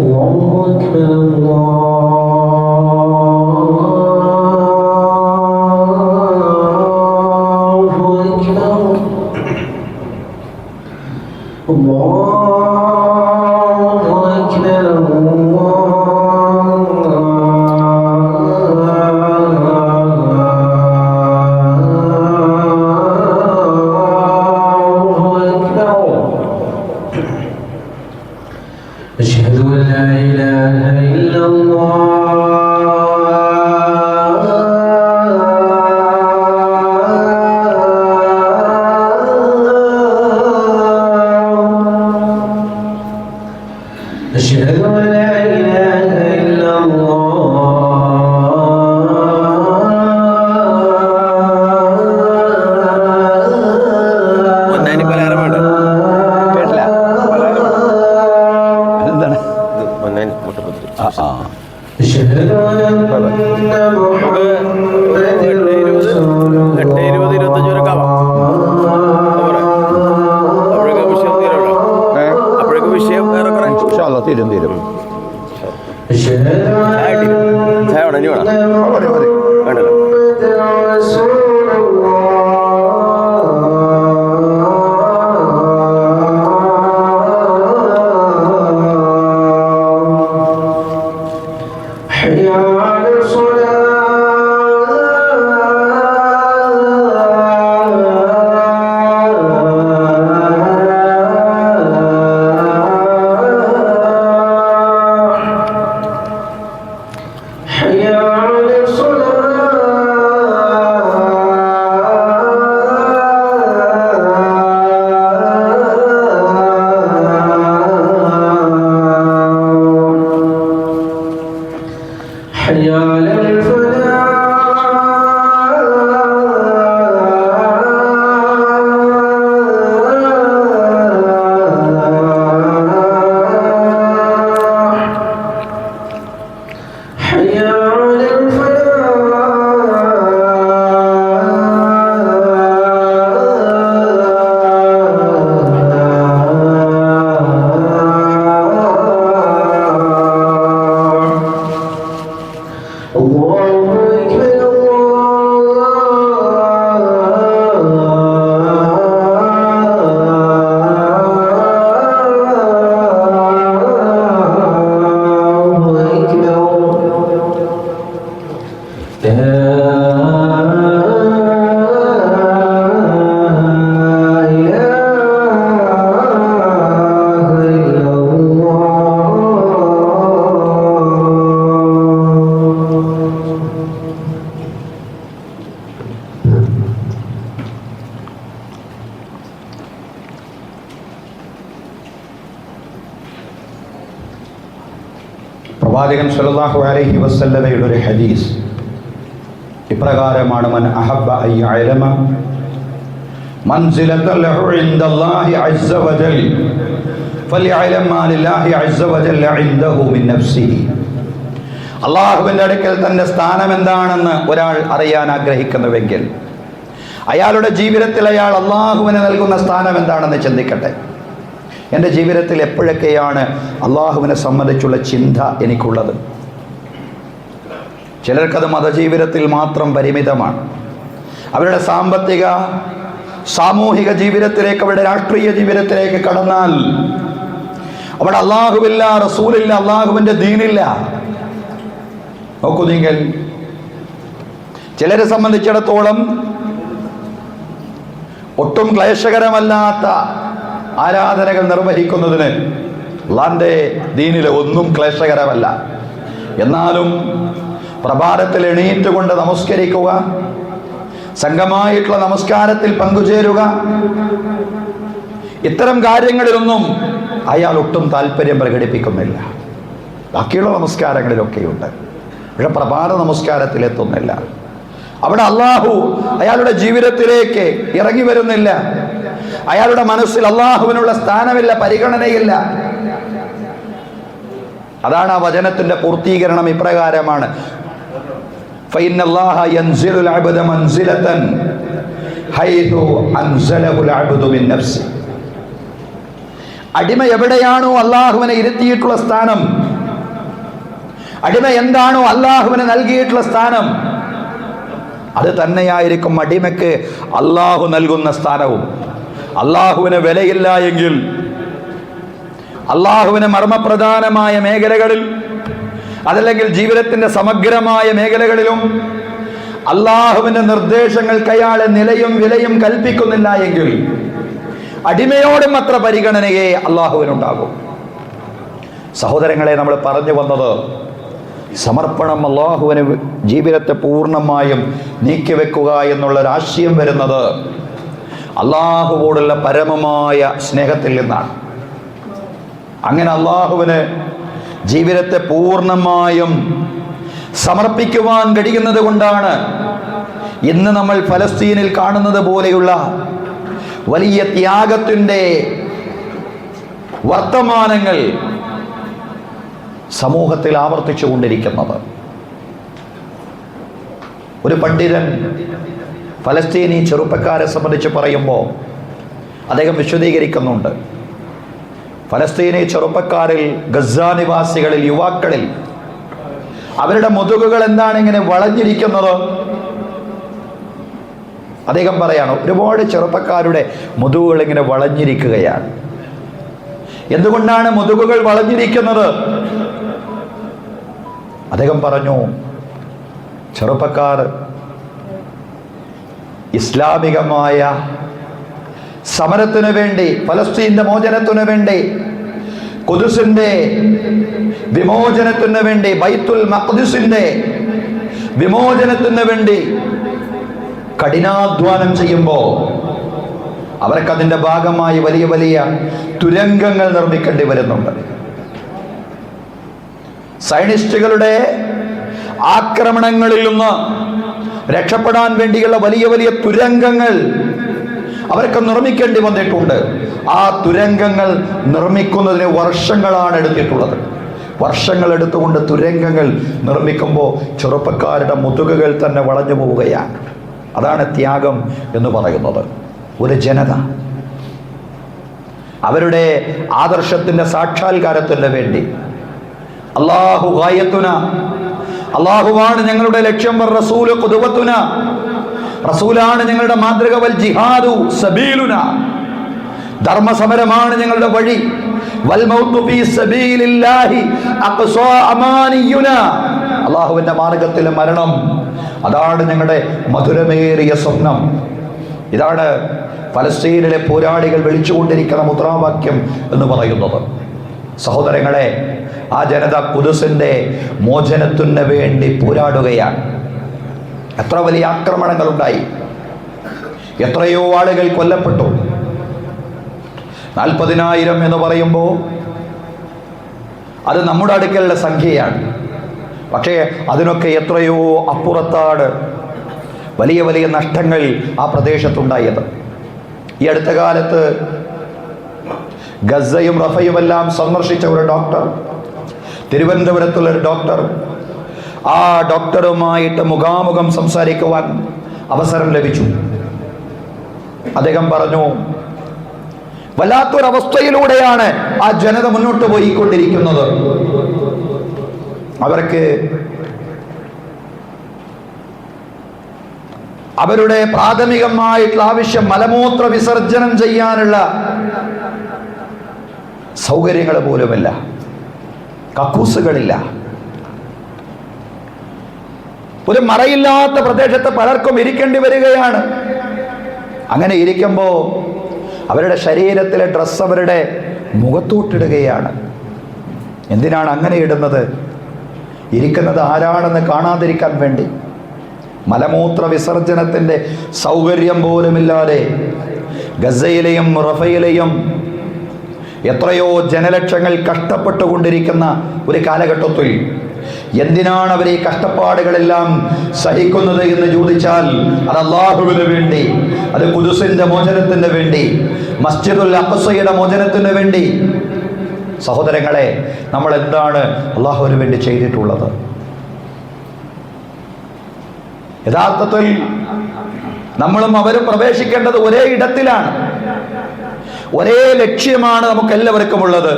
അല്ലാഹു അക്ബർ, അല്ലാഹു പ്രവാചകൻ സല്ലല്ലാഹു അലൈഹി വസല്ലമയുടെ ഒരു ഹദീസ് ഇപ്രകാരമാണ്: മൻ അഹബ്ബ അൻ യഅലമ മൻസിലതഹു ഇൻദല്ലാഹി അസ്സ വജൽ ഫൽയഅലം മാ ലില്ലാഹി അസ്സ വജൽ ഇൻദഹു മിൻ നഫ്സിഹി. അല്ലാഹുവിൻ്റെ അടുക്കൽ തൻ്റെ സ്ഥാനം എന്താണെന്ന് ഒരാൾ അറിയാൻ ആഗ്രഹിക്കുന്നുവെങ്കിൽ അയാളുടെ ജീവിതത്തിൽ അയാൾ അല്ലാഹുവിന് നൽകുന്ന സ്ഥാനം എന്താണെന്ന് ചിന്തിക്കട്ടെ. എൻ്റെ ജീവിതത്തിൽ എപ്പോഴൊക്കെയാണ് അല്ലാഹുവിനെ സംബന്ധിച്ചുള്ള ചിന്ത എനിക്കുള്ളത്? ചിലർക്കത് മതജീവിതത്തിൽ മാത്രം പരിമിതമാണ്. അവരുടെ സാമ്പത്തിക സാമൂഹിക ജീവിതത്തിലേക്ക്, അവരുടെ രാഷ്ട്രീയ ജീവിതത്തിലേക്ക് കടന്നാൽ അവിടെ അല്ലാഹുവില്ല, റസൂലില്ല, അല്ലാഹുവിൻ്റെ ദീനില്ല. നോക്കൂ നിങ്ങൾ, ചിലരെ സംബന്ധിച്ചിടത്തോളം ഒട്ടും ക്ലേശകരമല്ലാത്ത ആരാധനകൾ നിർവഹിക്കുന്നതിന് അല്ലാഹുവിൻ്റെ ദീനിൽ ഒന്നും ക്ലേശകരമല്ല. എന്നാലും പ്രഭാതത്തിൽ എണീറ്റുകൊണ്ട് നമസ്കരിക്കുക, സംഘമായിട്ടുള്ള നമസ്കാരത്തിൽ പങ്കുചേരുക, ഇത്തരം കാര്യങ്ങളിലൊന്നും അയാൾ ഒട്ടും താല്പര്യം പ്രകടിപ്പിക്കുന്നില്ല. ബാക്കിയുള്ള നമസ്കാരങ്ങളിലൊക്കെയുണ്ട്, പക്ഷെ പ്രഭാത നമസ്കാരത്തിൽ എത്തുന്നില്ല. അവിടെ അല്ലാഹു അയാളുടെ ജീവിതത്തിലേക്ക് ഇറങ്ങി വരുന്നില്ല. അയാളുടെ മനസ്സിൽ അല്ലാഹുവിനുള്ള സ്ഥാനമില്ല, പരിഗണനയില്ല. അതാണ് ആ വചനത്തിന്റെ പൂർത്തീകരണം. ഇപ്രകാരമാണ്: ഫഇന്നല്ലാഹ യൻസിലുൽ അബ്ദ മൻസിലതൻ ഹൈതു അൻസലഹുൽ അബ്ദു മിൻ നഫ്സി. അടിമ എവിടെയാണോ അല്ലാഹുവിനെ ഇരുത്തിയിട്ടുള്ള സ്ഥാനം, അടിമ എന്താണോ അല്ലാഹുവിന് നൽകിയിട്ടുള്ള സ്ഥാനം, അത് തന്നെയായിരിക്കും അടിമയ്ക്ക് അല്ലാഹു നൽകുന്ന സ്ഥാനവും. അല്ലാഹുവിന് വിലയില്ല എങ്കിൽ അല്ലാഹുവിന് മർമ്മപ്രധാനമായ മേഖലകളിൽ, അതല്ലെങ്കിൽ ജീവിതത്തിന്റെ സമഗ്രമായ മേഖലകളിലും അല്ലാഹുവിന്റെ നിർദ്ദേശങ്ങൾക്ക് അയാളെ നിലയും വിലയും കൽപ്പിക്കുന്നില്ല എങ്കിൽ അടിമയോടും അത്ര പരിഗണനയെ അല്ലാഹുവിനുണ്ടാകും. സഹോദരങ്ങളെ, നമ്മൾ പറഞ്ഞു വന്നത് സമർപ്പണം, അല്ലാഹുവിന് ജീവിതത്തെ പൂർണ്ണമായും നീക്കിവെക്കുക എന്നുള്ളൊരാശയം വരുന്നത് അല്ലാഹുവോടുള്ള പരമമായ സ്നേഹത്തിൽ നിന്നാണ്. അങ്ങനെ അല്ലാഹുവിന് ജീവിതത്തെ പൂർണ്ണമായും സമർപ്പിക്കുവാൻ കഴിയുന്നത് കൊണ്ടാണ് ഇന്ന് നമ്മൾ ഫലസ്തീനിൽ കാണുന്നത് പോലെയുള്ള വലിയ ത്യാഗത്തിൻ്റെ വർത്തമാനങ്ങൾ സമൂഹത്തിൽ ആവർത്തിച്ചു കൊണ്ടിരിക്കുന്നത്. ഒരു പണ്ഡിതൻ ഫലസ്തീനി ചെറുപ്പക്കാരെ സംബന്ധിച്ച് പറയുമ്പോൾ അദ്ദേഹം വിശദീകരിക്കുന്നുണ്ട്. ഫലസ്തീനി ചെറുപ്പക്കാരിൽ, ഗസ നിവാസികളിൽ, യുവാക്കളിൽ അവരുടെ മുതുകുകൾ എന്താണ് ഇങ്ങനെ വളഞ്ഞിരിക്കുന്നത്? അദ്ദേഹം പറയാണ്, ഒരുപാട് ചെറുപ്പക്കാരുടെ മുതുകുകൾ ഇങ്ങനെ വളഞ്ഞിരിക്കുകയാണ്. എന്തുകൊണ്ടാണ് മുതുകുകൾ വളഞ്ഞിരിക്കുന്നത്? അദ്ദേഹം പറഞ്ഞു, ചെറുപ്പക്കാർ ഇസ്ലാമികമായ സമരത്തിനു വേണ്ടി, ഫലസ്തീന്റെ മോചനത്തിനു വേണ്ടി, ഖുദ്സിന്റെ വിമോചനത്തിനു വേണ്ടി, ബൈത്തുൽ മഖ്ദിസിന്റെ വിമോചനത്തിനു വേണ്ടി കഠിനാധ്വാനം ചെയ്യുമ്പോൾ അവർക്കതിൻ്റെ ഭാഗമായി വലിയ വലിയ തുരങ്കങ്ങൾ നിർമ്മിക്കേണ്ടി വരുന്നുണ്ട്. സയനിസ്റ്റുകളുടെ ആക്രമണങ്ങളിൽ നിന്ന് രക്ഷപ്പെടാൻ വേണ്ടിയുള്ള വലിയ വലിയ തുരങ്കങ്ങൾ അവർക്ക് നിർമ്മിക്കേണ്ടി വന്നിട്ടുണ്ട്. ആ തുരങ്കങ്ങൾ നിർമ്മിക്കുന്നതിന് വർഷങ്ങളാണ് എടുത്തിട്ടുള്ളത്. വർഷങ്ങൾ എടുത്തുകൊണ്ട് തുരങ്കങ്ങൾ നിർമ്മിക്കുമ്പോൾ ചെറുപ്പക്കാരുടെ മുതുകുകൾ തന്നെ വളഞ്ഞു പോവുകയാണ്. അതാണ് ത്യാഗം എന്ന് പറയുന്നത്. ഒരു ജനത അവരുടെ ആദർശത്തിൻ്റെ സാക്ഷാത്കാരത്തിന് വേണ്ടി അല്ലാഹു ഗായത്തുന, അല്ലാഹുവാണ് ഞങ്ങളുടെ ലക്ഷ്യം, റസൂല് ഖുദ്വത്തുന, റസൂലാണ് ഞങ്ങളുടെ മാതൃക, വൽ ജിഹാദു സബീലുന, ധർമ്മസമരമാണ് ഞങ്ങളുടെ വഴി, വൽ മൗതു ഫീ സബീലില്ലാഹി അഖ്സാ അമാനിയുന, അല്ലാഹുവിന്റെ മാർഗത്തിലെ മരണം അതാണ് ഞങ്ങളുടെ മധുരമേറിയ സ്വപ്നം. ഇതാണ് ഫലസ്തീനിലെ പോരാളികൾ വിളിച്ചുകൊണ്ടിരിക്കുന്ന മുദ്രാവാക്യം എന്ന് പറയുന്നത്. സഹോദരങ്ങളെ, ആ ജനത ഖുദ്സിന്റെ മോചനത്തിന് വേണ്ടി പോരാടുകയാണ്. എത്ര വലിയ ആക്രമണങ്ങളുണ്ടായി, എത്രയോ ആളുകൾ കൊല്ലപ്പെട്ടു. 40,000 എന്ന് പറയുമ്പോൾ അത് നമ്മുടെ അടുക്കലുള്ള സംഖ്യയാണ്. പക്ഷേ അതിനൊക്കെ എത്രയോ അപ്പുറത്താണ് വലിയ വലിയ നഷ്ടങ്ങൾ ആ പ്രദേശത്തുണ്ടായത്. ഈ അടുത്ത കാലത്ത് ഗസയും റഫയുമെല്ലാം സന്ദർശിച്ച ഒരു ഡോക്ടർ, തിരുവനന്തപുരത്തുള്ള ഒരു ഡോക്ടർ, ആ ഡോക്ടറുമായിട്ട് മുഖാമുഖം സംസാരിക്കുവാൻ അവസരം ലഭിച്ചു. അദ്ദേഹം പറഞ്ഞു, വല്ലാത്തൊരവസ്ഥയിലൂടെയാണ് ആ ജനത മുന്നോട്ട് പോയിക്കൊണ്ടിരിക്കുന്നത്. അവർക്ക് അവരുടെ പ്രാഥമികമായിട്ടുള്ള ആവശ്യം മലമൂത്ര വിസർജനം ചെയ്യാനുള്ള സൗകര്യങ്ങൾ പോലുമില്ല, കക്കൂസുകളില്ല. ഒരു മറയില്ലാത്ത പ്രദേശത്ത് പലർക്കും ഇരിക്കേണ്ടി വരികയാണ്. അങ്ങനെ ഇരിക്കുമ്പോൾ അവരുടെ ശരീരത്തിലെ ഡ്രസ്സ് അവരുടെ മുഖത്തോട്ടിടുകയാണ്. എന്തിനാണ് അങ്ങനെ ഇടുന്നത്? ഇരിക്കുന്നത് ആരാണെന്ന് കാണാതിരിക്കാൻ വേണ്ടി. മലമൂത്ര വിസർജനത്തിൻ്റെ സൗകര്യം പോലുമില്ലാതെ ഗസയിലെയും റഫയിലെയും എത്രയോ ജനലക്ഷങ്ങൾ കഷ്ടപ്പെട്ടുകൊണ്ടിരിക്കുന്ന ഒരു കാലഘട്ടത്തിൽ എന്തിനാണ് അവർ ഈ കഷ്ടപ്പാടുകളെല്ലാം സഹിക്കുന്നത് എന്ന് ചോദിച്ചാൽ, അത് അല്ലാഹുവിന് വേണ്ടി, അത് ഖുദ്സിന്റെ മോചനത്തിന് വേണ്ടി, മസ്ജിദുൽ അഖ്സയുടെ മോചനത്തിന് വേണ്ടി. സഹോദരങ്ങളെ, നമ്മൾ എന്താണ് അല്ലാഹുവിന് വേണ്ടി ചെയ്തിട്ടുള്ളത്? യഥാർത്ഥത്തിൽ നമ്മളും അവരും പ്രവേശിക്കേണ്ടത് ഒരേ ഇടത്തിലാണ്. ഒരേ ലക്ഷ്യമാണ് നമുക്കെല്ലാവർക്കും ഉള്ളത്.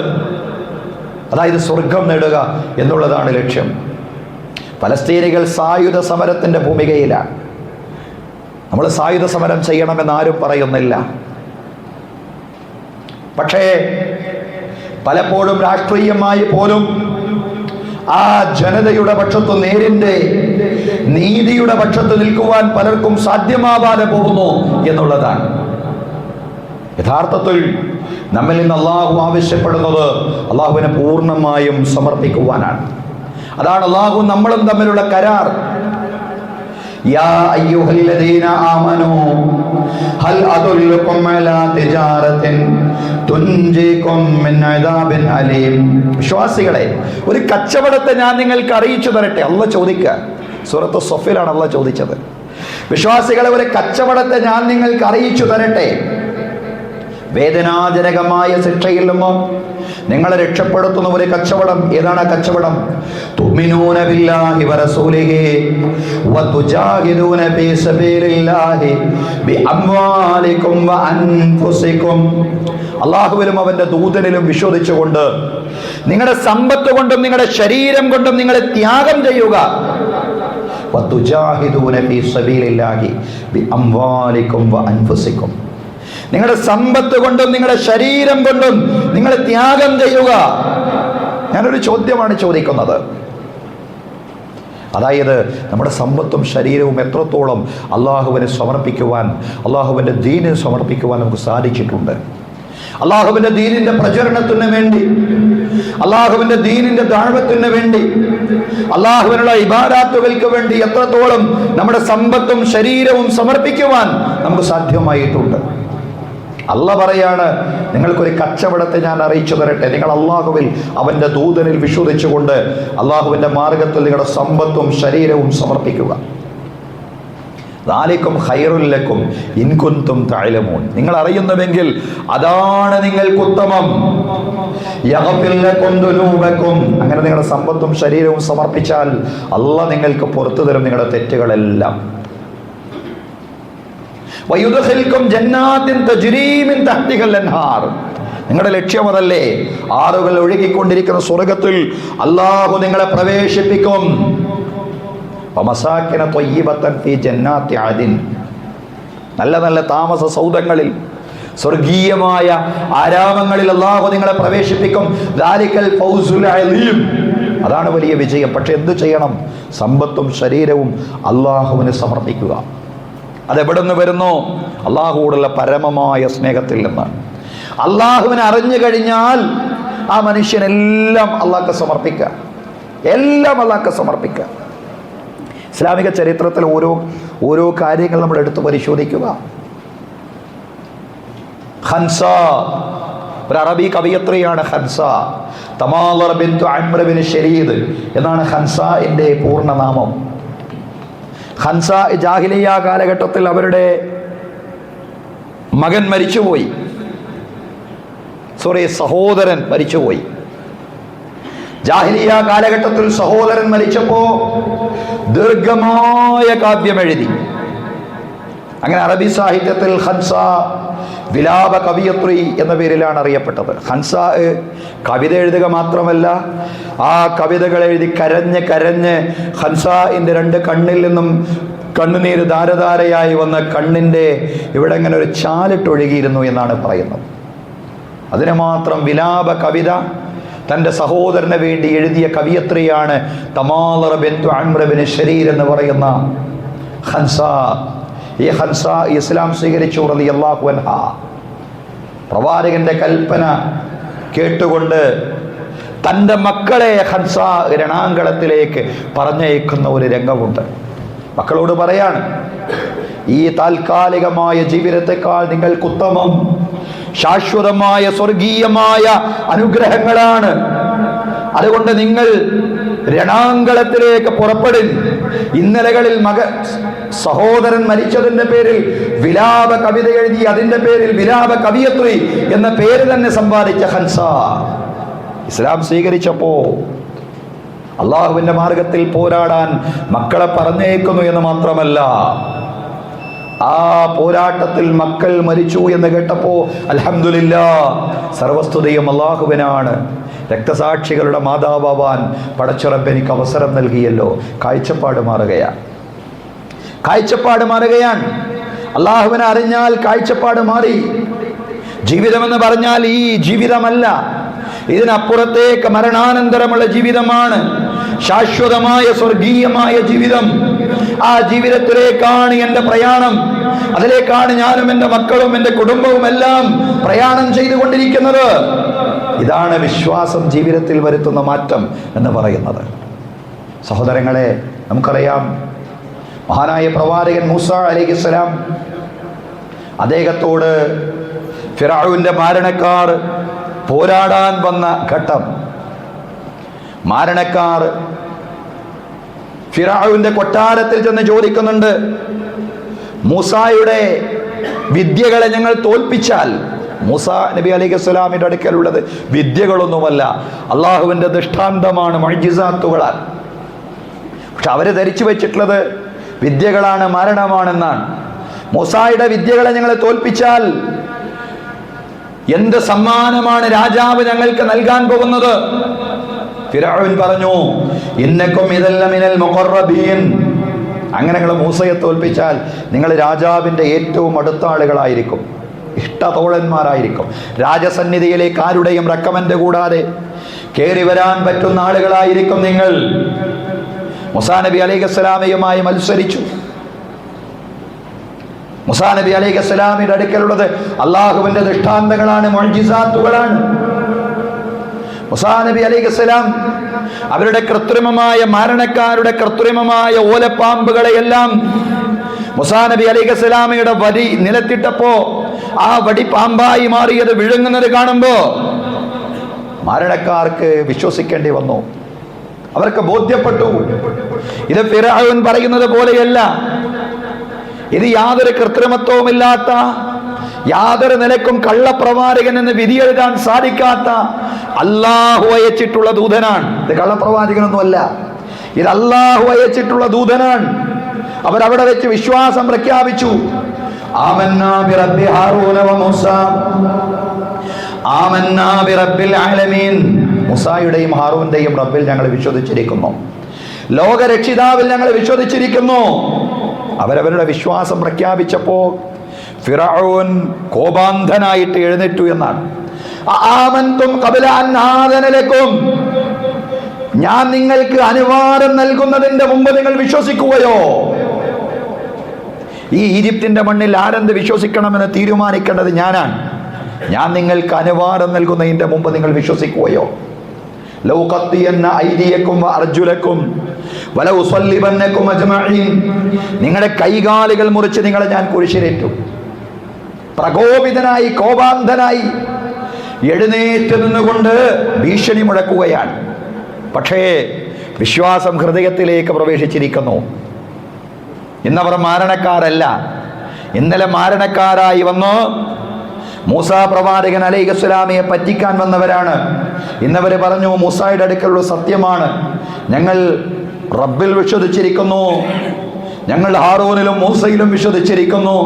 അതായത് സ്വർഗം നേടുക എന്നുള്ളതാണ് ലക്ഷ്യം. പലസ്തീനികൾ സായുധ സമരത്തിൻ്റെ ഭൂമികയിലാണ്. നമ്മൾ സായുധ സമരം ചെയ്യണമെന്ന് ആരും പറയുന്നില്ല. പക്ഷേ പലപ്പോഴും രാഷ്ട്രീയമായി പോലും ആ ജനതയുടെ പക്ഷത്ത്, നേരിൻ്റെ നീതിയുടെ പക്ഷത്ത് നിൽക്കുവാൻ പലർക്കും സാധ്യമാവാതെ പോകുന്നു എന്നുള്ളതാണ്. യഥാർത്ഥത്തിൽ നമ്മിൽ നിന്ന് അള്ളാഹു ആവശ്യപ്പെടുന്നത് അള്ളാഹുവിനെ പൂർണ്ണമായും സമർപ്പിക്കുവാനാണ്. അതാണ് അള്ളാഹു നമ്മളും തമ്മിലുള്ള കരാർ. യാ അയ്യുഹല്ലദീന ആമനൂ ഹൽ അദുല്ലുകും അലാ തിജാറത്തിൻ തുൻജികും മിൻ അദാബിൻ അലീം. വിശ്വാസികളെ, ഒരു കച്ചവടത്തെ ഞാൻ നിങ്ങൾക്ക് അറിയിച്ചു തരട്ടെ. അള്ളാഹ് ചോദിക്കുക, സൂറത്ത് സഫിലാണ് അള്ളാഹ് ചോദിച്ചത്. വിശ്വാസികളെ, ഒരു കച്ചവടത്തെ ഞാൻ നിങ്ങൾക്ക് അറിയിച്ചു തരട്ടെ. വേദനാജനകമായ ശിക്ഷയിൽ നിന്നും നിങ്ങളെ രക്ഷപ്പെടുത്തുന്ന ഒരു കച്ചവടം. ഏതാണ് ആ കച്ചവടം? തുഅ്മിനൂന ബില്ലാഹി വറസൂലിഹി വതുജാഹിദൂന ഫീ സബീലില്ലാഹി ബിഅംവാലികും വഅൻഫുസികും. അല്ലാഹുവിലും അവന്റെ ദൂതനിലും വിശ്വസിച്ചുകൊണ്ട് നിങ്ങളുടെ സമ്പത്ത് കൊണ്ടും നിങ്ങളുടെ ശരീരം കൊണ്ടും നിങ്ങളെ ത്യാഗം ചെയ്യുക. വതുജാഹിദൂന ഫീ സബീലില്ലാഹി ബിഅംവാലികും വഅൻഫുസികും. നിങ്ങളുടെ സമ്പത്ത് കൊണ്ടും നിങ്ങളുടെ ശരീരം കൊണ്ടും നിങ്ങൾ ത്യാഗം ചെയ്യുക. ഞാനൊരു ചോദ്യമാണ് ചോദിക്കുന്നത്. അതായത് നമ്മുടെ സമ്പത്തും ശരീരവും എത്രത്തോളം അള്ളാഹുവിനെ സമർപ്പിക്കുവാൻ, അള്ളാഹുവിൻ്റെ ദീനിന് സമർപ്പിക്കുവാൻ നമുക്ക് സാധിച്ചിട്ടുണ്ട്? അള്ളാഹുവിൻ്റെ ദീനിൻ്റെ പ്രചരണത്തിന് വേണ്ടി, അള്ളാഹുവിൻ്റെ ദീനിൻ്റെ ദഅവത്തിന് വേണ്ടി, അള്ളാഹുവിനുള്ള ഇബാദത്തുകൾക്ക് വേണ്ടി എത്രത്തോളം നമ്മുടെ സമ്പത്തും ശരീരവും സമർപ്പിക്കുവാൻ നമുക്ക് സാധ്യമായിട്ടുണ്ട്? അല്ലാഹ് പറയാണ്, നിങ്ങൾക്കൊരു കച്ചവടത്തെ ഞാൻ അറിയിച്ചു തരട്ടെ. നിങ്ങൾ അള്ളാഹുവിൽ അവൻ്റെ ദൂതനിൽ വിശ്വസിച്ചുകൊണ്ട് അള്ളാഹുവിൻ്റെ മാർഗത്തിൽ നിങ്ങളുടെ സമ്പത്തും ശരീരവും സമർപ്പിക്കുക. ദാലികും ഖൈറുൽ ലക്കും ഇൻ കുൻതും തഅലമൂൻ. നിങ്ങൾ അറിയുന്നുവെങ്കിൽ അതാണ് നിങ്ങൾക്ക് ഉത്തമം. യഗ്ഫിർ ലക്കും ദുനൂബക്കും. അങ്ങനെ നിങ്ങളുടെ സമ്പത്തും ശരീരവും സമർപ്പിച്ചാൽ അള്ളാഹ് നിങ്ങൾക്ക് പുറത്തു തരും നിങ്ങളുടെ തെറ്റുകളെല്ലാം. വയുദ്ഖിൽകും ജന്നാത്തിൻ തജ്രീ മിൻ തഹ്തിഹൽ അൻഹാർ. നിങ്ങളുടെ ലക്ഷ്യം അതല്ലേ? ആറുകൾ ഒഴുകിക്കൊണ്ടിരിക്കുന്ന സ്വർഗത്തിൽ അല്ലാഹു നിങ്ങളെ പ്രവേശിപ്പിക്കും. വമസാകിന ത്വയ്യിബതൻ ഫീ ജന്നാത്തി അദിൻ. നല്ല നല്ല താമസ സൗധങ്ങളിൽ, സ്വർഗീയമായ ആരാമങ്ങളിൽ അല്ലാഹു നിങ്ങളെ പ്രവേശിപ്പിക്കും. ദാലികൽ ഫൗസുൽ അലീം. അതാണ് വലിയ വിജയം. പക്ഷെ എന്തു ചെയ്യണം? സമ്പത്തും ശരീരവും അല്ലാഹുവിന് സമർപ്പിക്കുക. അതെവിടെ നിന്ന് വരുന്നു? അള്ളാഹുവോടുള്ള പരമമായ സ്നേഹത്തിൽ നിന്ന്. അള്ളാഹുവിനെ അറിഞ്ഞു കഴിഞ്ഞാൽ ആ മനുഷ്യനെല്ലാം അള്ളാഹ്ക്ക് സമർപ്പിക്കുക, എല്ലാം അള്ളാഹ്ക്ക് സമർപ്പിക്കുക. ഇസ്ലാമിക ചരിത്രത്തിൽ ഓരോ കാര്യങ്ങൾ നമ്മൾ എടുത്ത് പരിശോധിക്കുക. ഖൻസ ഒരു അറബി കവിയത്രിയാണ് ഖൻസ. തമാലർ ബിൻതു അംർ ബിൻ ശരീദ് എന്നാണ് ഖൻസയുടെ പൂർണ്ണനാമം. ഖൻസ ജാഹിലിയ്യ കാലഘട്ടത്തിൽ അവരുടെ മകൻ മരിച്ചുപോയി, സഹോദരൻ മരിച്ചുപോയി. ജാഹിലിയ്യ കാലഘട്ടത്തിൽ സഹോദരൻ മരിച്ചപ്പോ ദീർഘമായ കാവ്യം എഴുതി. അങ്ങനെ അറബി സാഹിത്യത്തിൽ ഖൻസ വിലാപ കവിയത്രി എന്ന പേരിലാണ് അറിയപ്പെട്ടത്. ഖൻസ കവിത എഴുതുക മാത്രമല്ല, ആ കവിതകൾ എഴുതി കരഞ്ഞ് കരഞ്ഞ് ഖൻസയുടെ രണ്ട് കണ്ണിൽ നിന്നും കണ്ണുനീര് ധാരധാരയായി വന്ന് കണ്ണിൻ്റെ ഇവിടെ ഇങ്ങനെ ഒരു ചാലിട്ടൊഴുകിയിരുന്നു എന്നാണ് പറയുന്നത്. അതിന് മാത്രം വിലാപ കവിത തൻ്റെ സഹോദരന് വേണ്ടി എഴുതിയ കവിയത്രിയാണ് തമാലർ ബിൻതു അംർ ബിൻ ശരീർ എന്ന് പറയുന്ന ഖൻസ. ഈ ഖൻസ ഇസ്ലാം സ്വീകരിച്ചു റളിയല്ലാഹു അൻഹാ. പ്രവാചകന്റെ കൽപ്പന കേട്ടുകൊണ്ട് തൻ്റെ മക്കളെ ഖൻസ രണാങ്കളത്തിലേക്ക് പറഞ്ഞയക്കുന്ന ഒരു രംഗമുണ്ട്. മക്കളോട് പറയാണ്, ഈ താൽക്കാലികമായ ജീവിതത്തെക്കാൾ നിങ്ങൾക്ക് ഉത്തമം ശാശ്വതമായ സ്വർഗീയമായ അനുഗ്രഹങ്ങളാണ്. അതുകൊണ്ട് നിങ്ങൾ രണാങ്കളത്തിലേക്ക് പുറപ്പെടും. ഇന്നലകളിൽ സഹോദരൻ മരിച്ചതിന്റെ പേരിൽ വിലാപ കവിത എഴുതി, അതിന്റെ പേരിൽ വിലാപ കവിയത്രി എന്ന പേര് തന്നെ സമ്പാദിച്ച ഖൻസ ഇസ്ലാം സ്വീകരിച്ചപ്പോ അള്ളാഹുവിന്റെ മാർഗത്തിൽ പോരാടാൻ മക്കളെ പറഞ്ഞേക്കുന്നു എന്ന് മാത്രമല്ല, ആ പോരാട്ടത്തിൽ മക്കൾ മരിച്ചു എന്ന് കേട്ടപ്പോ അൽഹംദുലില്ലാഹ്, സർവസ്തുതിയും അള്ളാഹുവിനാണ്. രക്തസാക്ഷികളുടെ മാതാവാൻ പടച്ചുറപ്പ് എനിക്ക് അവസരം നൽകിയല്ലോ. കാഴ്ചപ്പാട് മാറുകയാണ്. അള്ളാഹുവിനെ അറിഞ്ഞാൽ കാഴ്ചപ്പാട് മാറി. ജീവിതമെന്ന് പറഞ്ഞാൽ ഈ ജീവിതമല്ല, ഇതിനപ്പുറത്തേക്ക് മരണാനന്തരമുള്ള ജീവിതമാണ്, ശാശ്വതമായ സ്വർഗീയമായ ജീവിതം. ആ ജീവിതത്തിലേക്കാണ് എൻ്റെ പ്രയാണം. അതിലേക്കാണ് ഞാനും എൻ്റെ മക്കളും എൻ്റെ കുടുംബവും എല്ലാം പ്രയാണം ചെയ്തുകൊണ്ടിരിക്കുന്നത്. ഇതാണ് വിശ്വാസം ജീവിതത്തിൽ വരുത്തുന്ന മാറ്റം എന്ന് പറയുന്നത്. സഹോദരങ്ങളെ, നമുക്കറിയാം, മഹാനായ പ്രവാചകൻ മൂസ അലൈഹിസ്സലാം, അദ്ദേഹത്തോട് ഫിറഔന്റെ മാരണക്കാർ പോരാടാൻ വന്ന ഘട്ടം. മാരണക്കാർ ഫിറഔന്റെ കൊട്ടാരത്തിൽ ചെന്ന് ചോദിക്കുന്നുണ്ട്, മൂസായുടെ വിദ്യകളെ ഞങ്ങൾ തോൽപ്പിച്ചാൽ. മൂസ നബി അലൈഹിസ്സലാമിന്റെ അടുക്കലുള്ളത് വിദ്യകളൊന്നുമല്ല, അള്ളാഹുവിന്റെ ദൃഷ്ടാന്തമാണ്, മുഅ്ജിസാത്തുകളാണ്. പക്ഷെ അവര് ധരിച്ചു വെച്ചിട്ടുള്ളത് വിദ്യകളാണ്, മരണമാണെന്നാണ്. മൂസായുടെ വിദ്യകളെ ഞങ്ങളെ തോൽപ്പിച്ചാൽ എന്ത് സമ്മാനമാണ് രാജാവ് ഞങ്ങൾക്ക് നൽകാൻ പോകുന്നത്? ഫിറഔൻ പറഞ്ഞു, ഇന്നക്കും ഇദല്ല മിനൽ മുഖറബീൻ. അങ്ങനെ നിങ്ങൾ മൂസയെ തോൽപ്പിച്ചാൽ നിങ്ങൾ രാജാവിൻ്റെ ഏറ്റവും അടുത്ത ആളുകളായിരിക്കും, ഇഷ്ടതോഴന്മാരായിരിക്കും. രാജസന്നിധിയിലേക്ക് ആരുടെയും റെക്കമെൻഡ് കൂടാതെ കയറി വരാൻ പറ്റുന്ന ആളുകളായിരിക്കും നിങ്ങൾ. മൂസാ നബി അലൈഹിസ്സലാമയുമായി മത്സരിച്ചു. മൂസാ നബി അലൈഹിസ്സലാമിന്റെ അടുക്കലുള്ളത് അള്ളാഹുവിന്റെ ദൃഷ്ടാന്തങ്ങളാണ്, മുഅ്ജിസാത്തുകളാണ്. മൂസാ നബി അലൈഹിസ്സലാം അവരുടെ കൃത്രിമമായ മാരണക്കാരുടെ കൃത്രിമമായ ഓലപ്പാമ്പുകളെയെല്ലാം മൂസാ നബി അലൈഹിസ്സലാമയുടെ വടി നിലത്തിട്ടപ്പോ ആ വടി പാമ്പായി മാറിയത് വിഴുങ്ങുന്നത് കാണുമ്പോ മാരണക്കാർക്ക് വിശ്വസിക്കേണ്ടി വന്നു. അവർക്ക് ബോധ്യപ്പെട്ടു, ഇത് ഫിറഔൻ പറയുന്നത് പോലെയല്ല, ഇത് യാതൊരു കൃത്രിമത്വവുമില്ലാത്ത, യാതൊരു നിലക്കും കള്ളപ്രവാചകൻ എന്ന് വിധി എഴുതാൻ സാധിക്കാത്ത അല്ലാഹു അയച്ചിട്ടുള്ള ദൂതനാണ്. ഇത് കള്ളപ്രവാചകനൊന്നുമല്ല, ഇത് അല്ലാഹു അയച്ചിട്ടുള്ള ദൂതനാണ്. അവരവിടെ വെച്ച് വിശ്വാസം പ്രഖ്യാപിച്ചു. ആമന്നാ ബിറബ്ബി ഹാറൂന വ മൂസ, ആമന്നാ ബിറബ്ബിൽ ആലമീൻ. മൂസായുടെയും ഹാറൂന്റെയും റബ്ബിൽ ഞങ്ങൾ വിശ്വസിച്ചിരിക്കുന്നു, ലോകരക്ഷിതാവിൽ ഞങ്ങൾ വിശ്വസിച്ചിരിക്കുന്നു. അവരവരുടെ വിശ്വാസം പ്രഖ്യാപിച്ചപ്പോ ഫിറഔൻ കോപാന്ധനായിട്ട് എഴുന്നേറ്റു എന്നാണ്. ആമൻതും ഖബല അൻ ആദന ലക്കും, ഞാൻ നിങ്ങൾക്ക് അനുവാദം നൽകുന്നതിന്റെ മുമ്പ് നിങ്ങൾ വിശ്വസിക്കുകയോ? ഈ ഈജിപ്തിന്റെ മണ്ണിൽ ആരെന്ത് വിശ്വസിക്കണമെന്ന് തീരുമാനിക്കേണ്ടത് ഞാനാണ്. ഞാൻ നിങ്ങൾക്ക് അനുവാദം നൽകുന്നതിന്റെ മുമ്പ് നിങ്ങൾ വിശ്വസിക്കുകയോ? ലൗ ഖത്തിയന്ന ഐദിയക്കും വഅർജുലക്കും വലൗ സല്ലിബന്നക്കും അജ്മഈൻ, നിങ്ങളുടെ കൈകാലുകൾ മുറിച്ച് നിങ്ങളെ ഞാൻ കുരിശിലേറ്റു. പ്രകോപിതനായി, കോപാന്ധനായി എഴുന്നേറ്റ് നിന്നുകൊണ്ട് ഭീഷണി മുഴക്കുകയാണ്. പക്ഷേ വിശ്വാസം ഹൃദയത്തിലേക്ക് പ്രവേശിച്ചിരിക്കുന്നു. ഇന്നവർ മാരണക്കാരല്ല. ഇന്നലെ മാരണക്കാരായി വന്നു മൂസാ പ്രവാചകൻ അലൈഹിസ്സലാമിയെ പറ്റിക്കാൻ വന്നവരാണ്. ഇന്നവർ പറഞ്ഞു, മൂസായുടെ അടുക്കലുള്ള സത്യമാണ്, ഞങ്ങൾ റബ്ബിൽ വിശ്വസിച്ചിരിക്കുന്നു, ഞങ്ങൾ ഹാറൂനിലും മൂസയിലും വിശ്വസിച്ചിരിക്കുന്നു,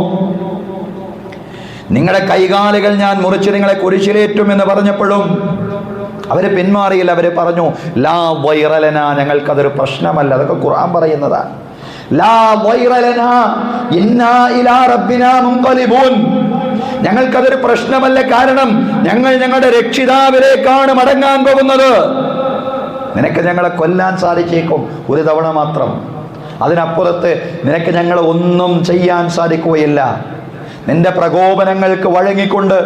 നിങ്ങളുടെ കൈകാലുകൾ ഞാൻ മുറിച്ച് നിങ്ങളെ കുരിശിലേറ്റും എന്ന് പറഞ്ഞപ്പോഴും അവര് പിന്മാറിയില്ല. അവര് പറഞ്ഞു, ലാ വൈറലന, ഞങ്ങൾക്കതൊരു പ്രശ്നമല്ല. അതൊക്കെ ഖുർആൻ പറയുന്നതാണ്. ലാ വൈറലന ഇന്നാ ഇലാ റബ്ബിനാ മുൻഖലിബൂൻ, ഞങ്ങൾക്കതൊരു പ്രശ്നമല്ല, കാരണം ഞങ്ങൾ ഞങ്ങളുടെ രക്ഷിതാവിലേക്കാണ് മടങ്ങാൻ പോകുന്നത്. നിനക്ക് ഞങ്ങളെ കൊല്ലാൻ സാധിച്ചേക്കും ഒരു തവണ മാത്രം, അതിനപ്പുറത്ത് നിനക്ക് ഞങ്ങളെ ഒന്നും ചെയ്യാൻ സാധിക്കുകയില്ല. നിന്റെ പ്രകോപനങ്ങൾക്ക് വഴങ്ങിക്കൊണ്ട്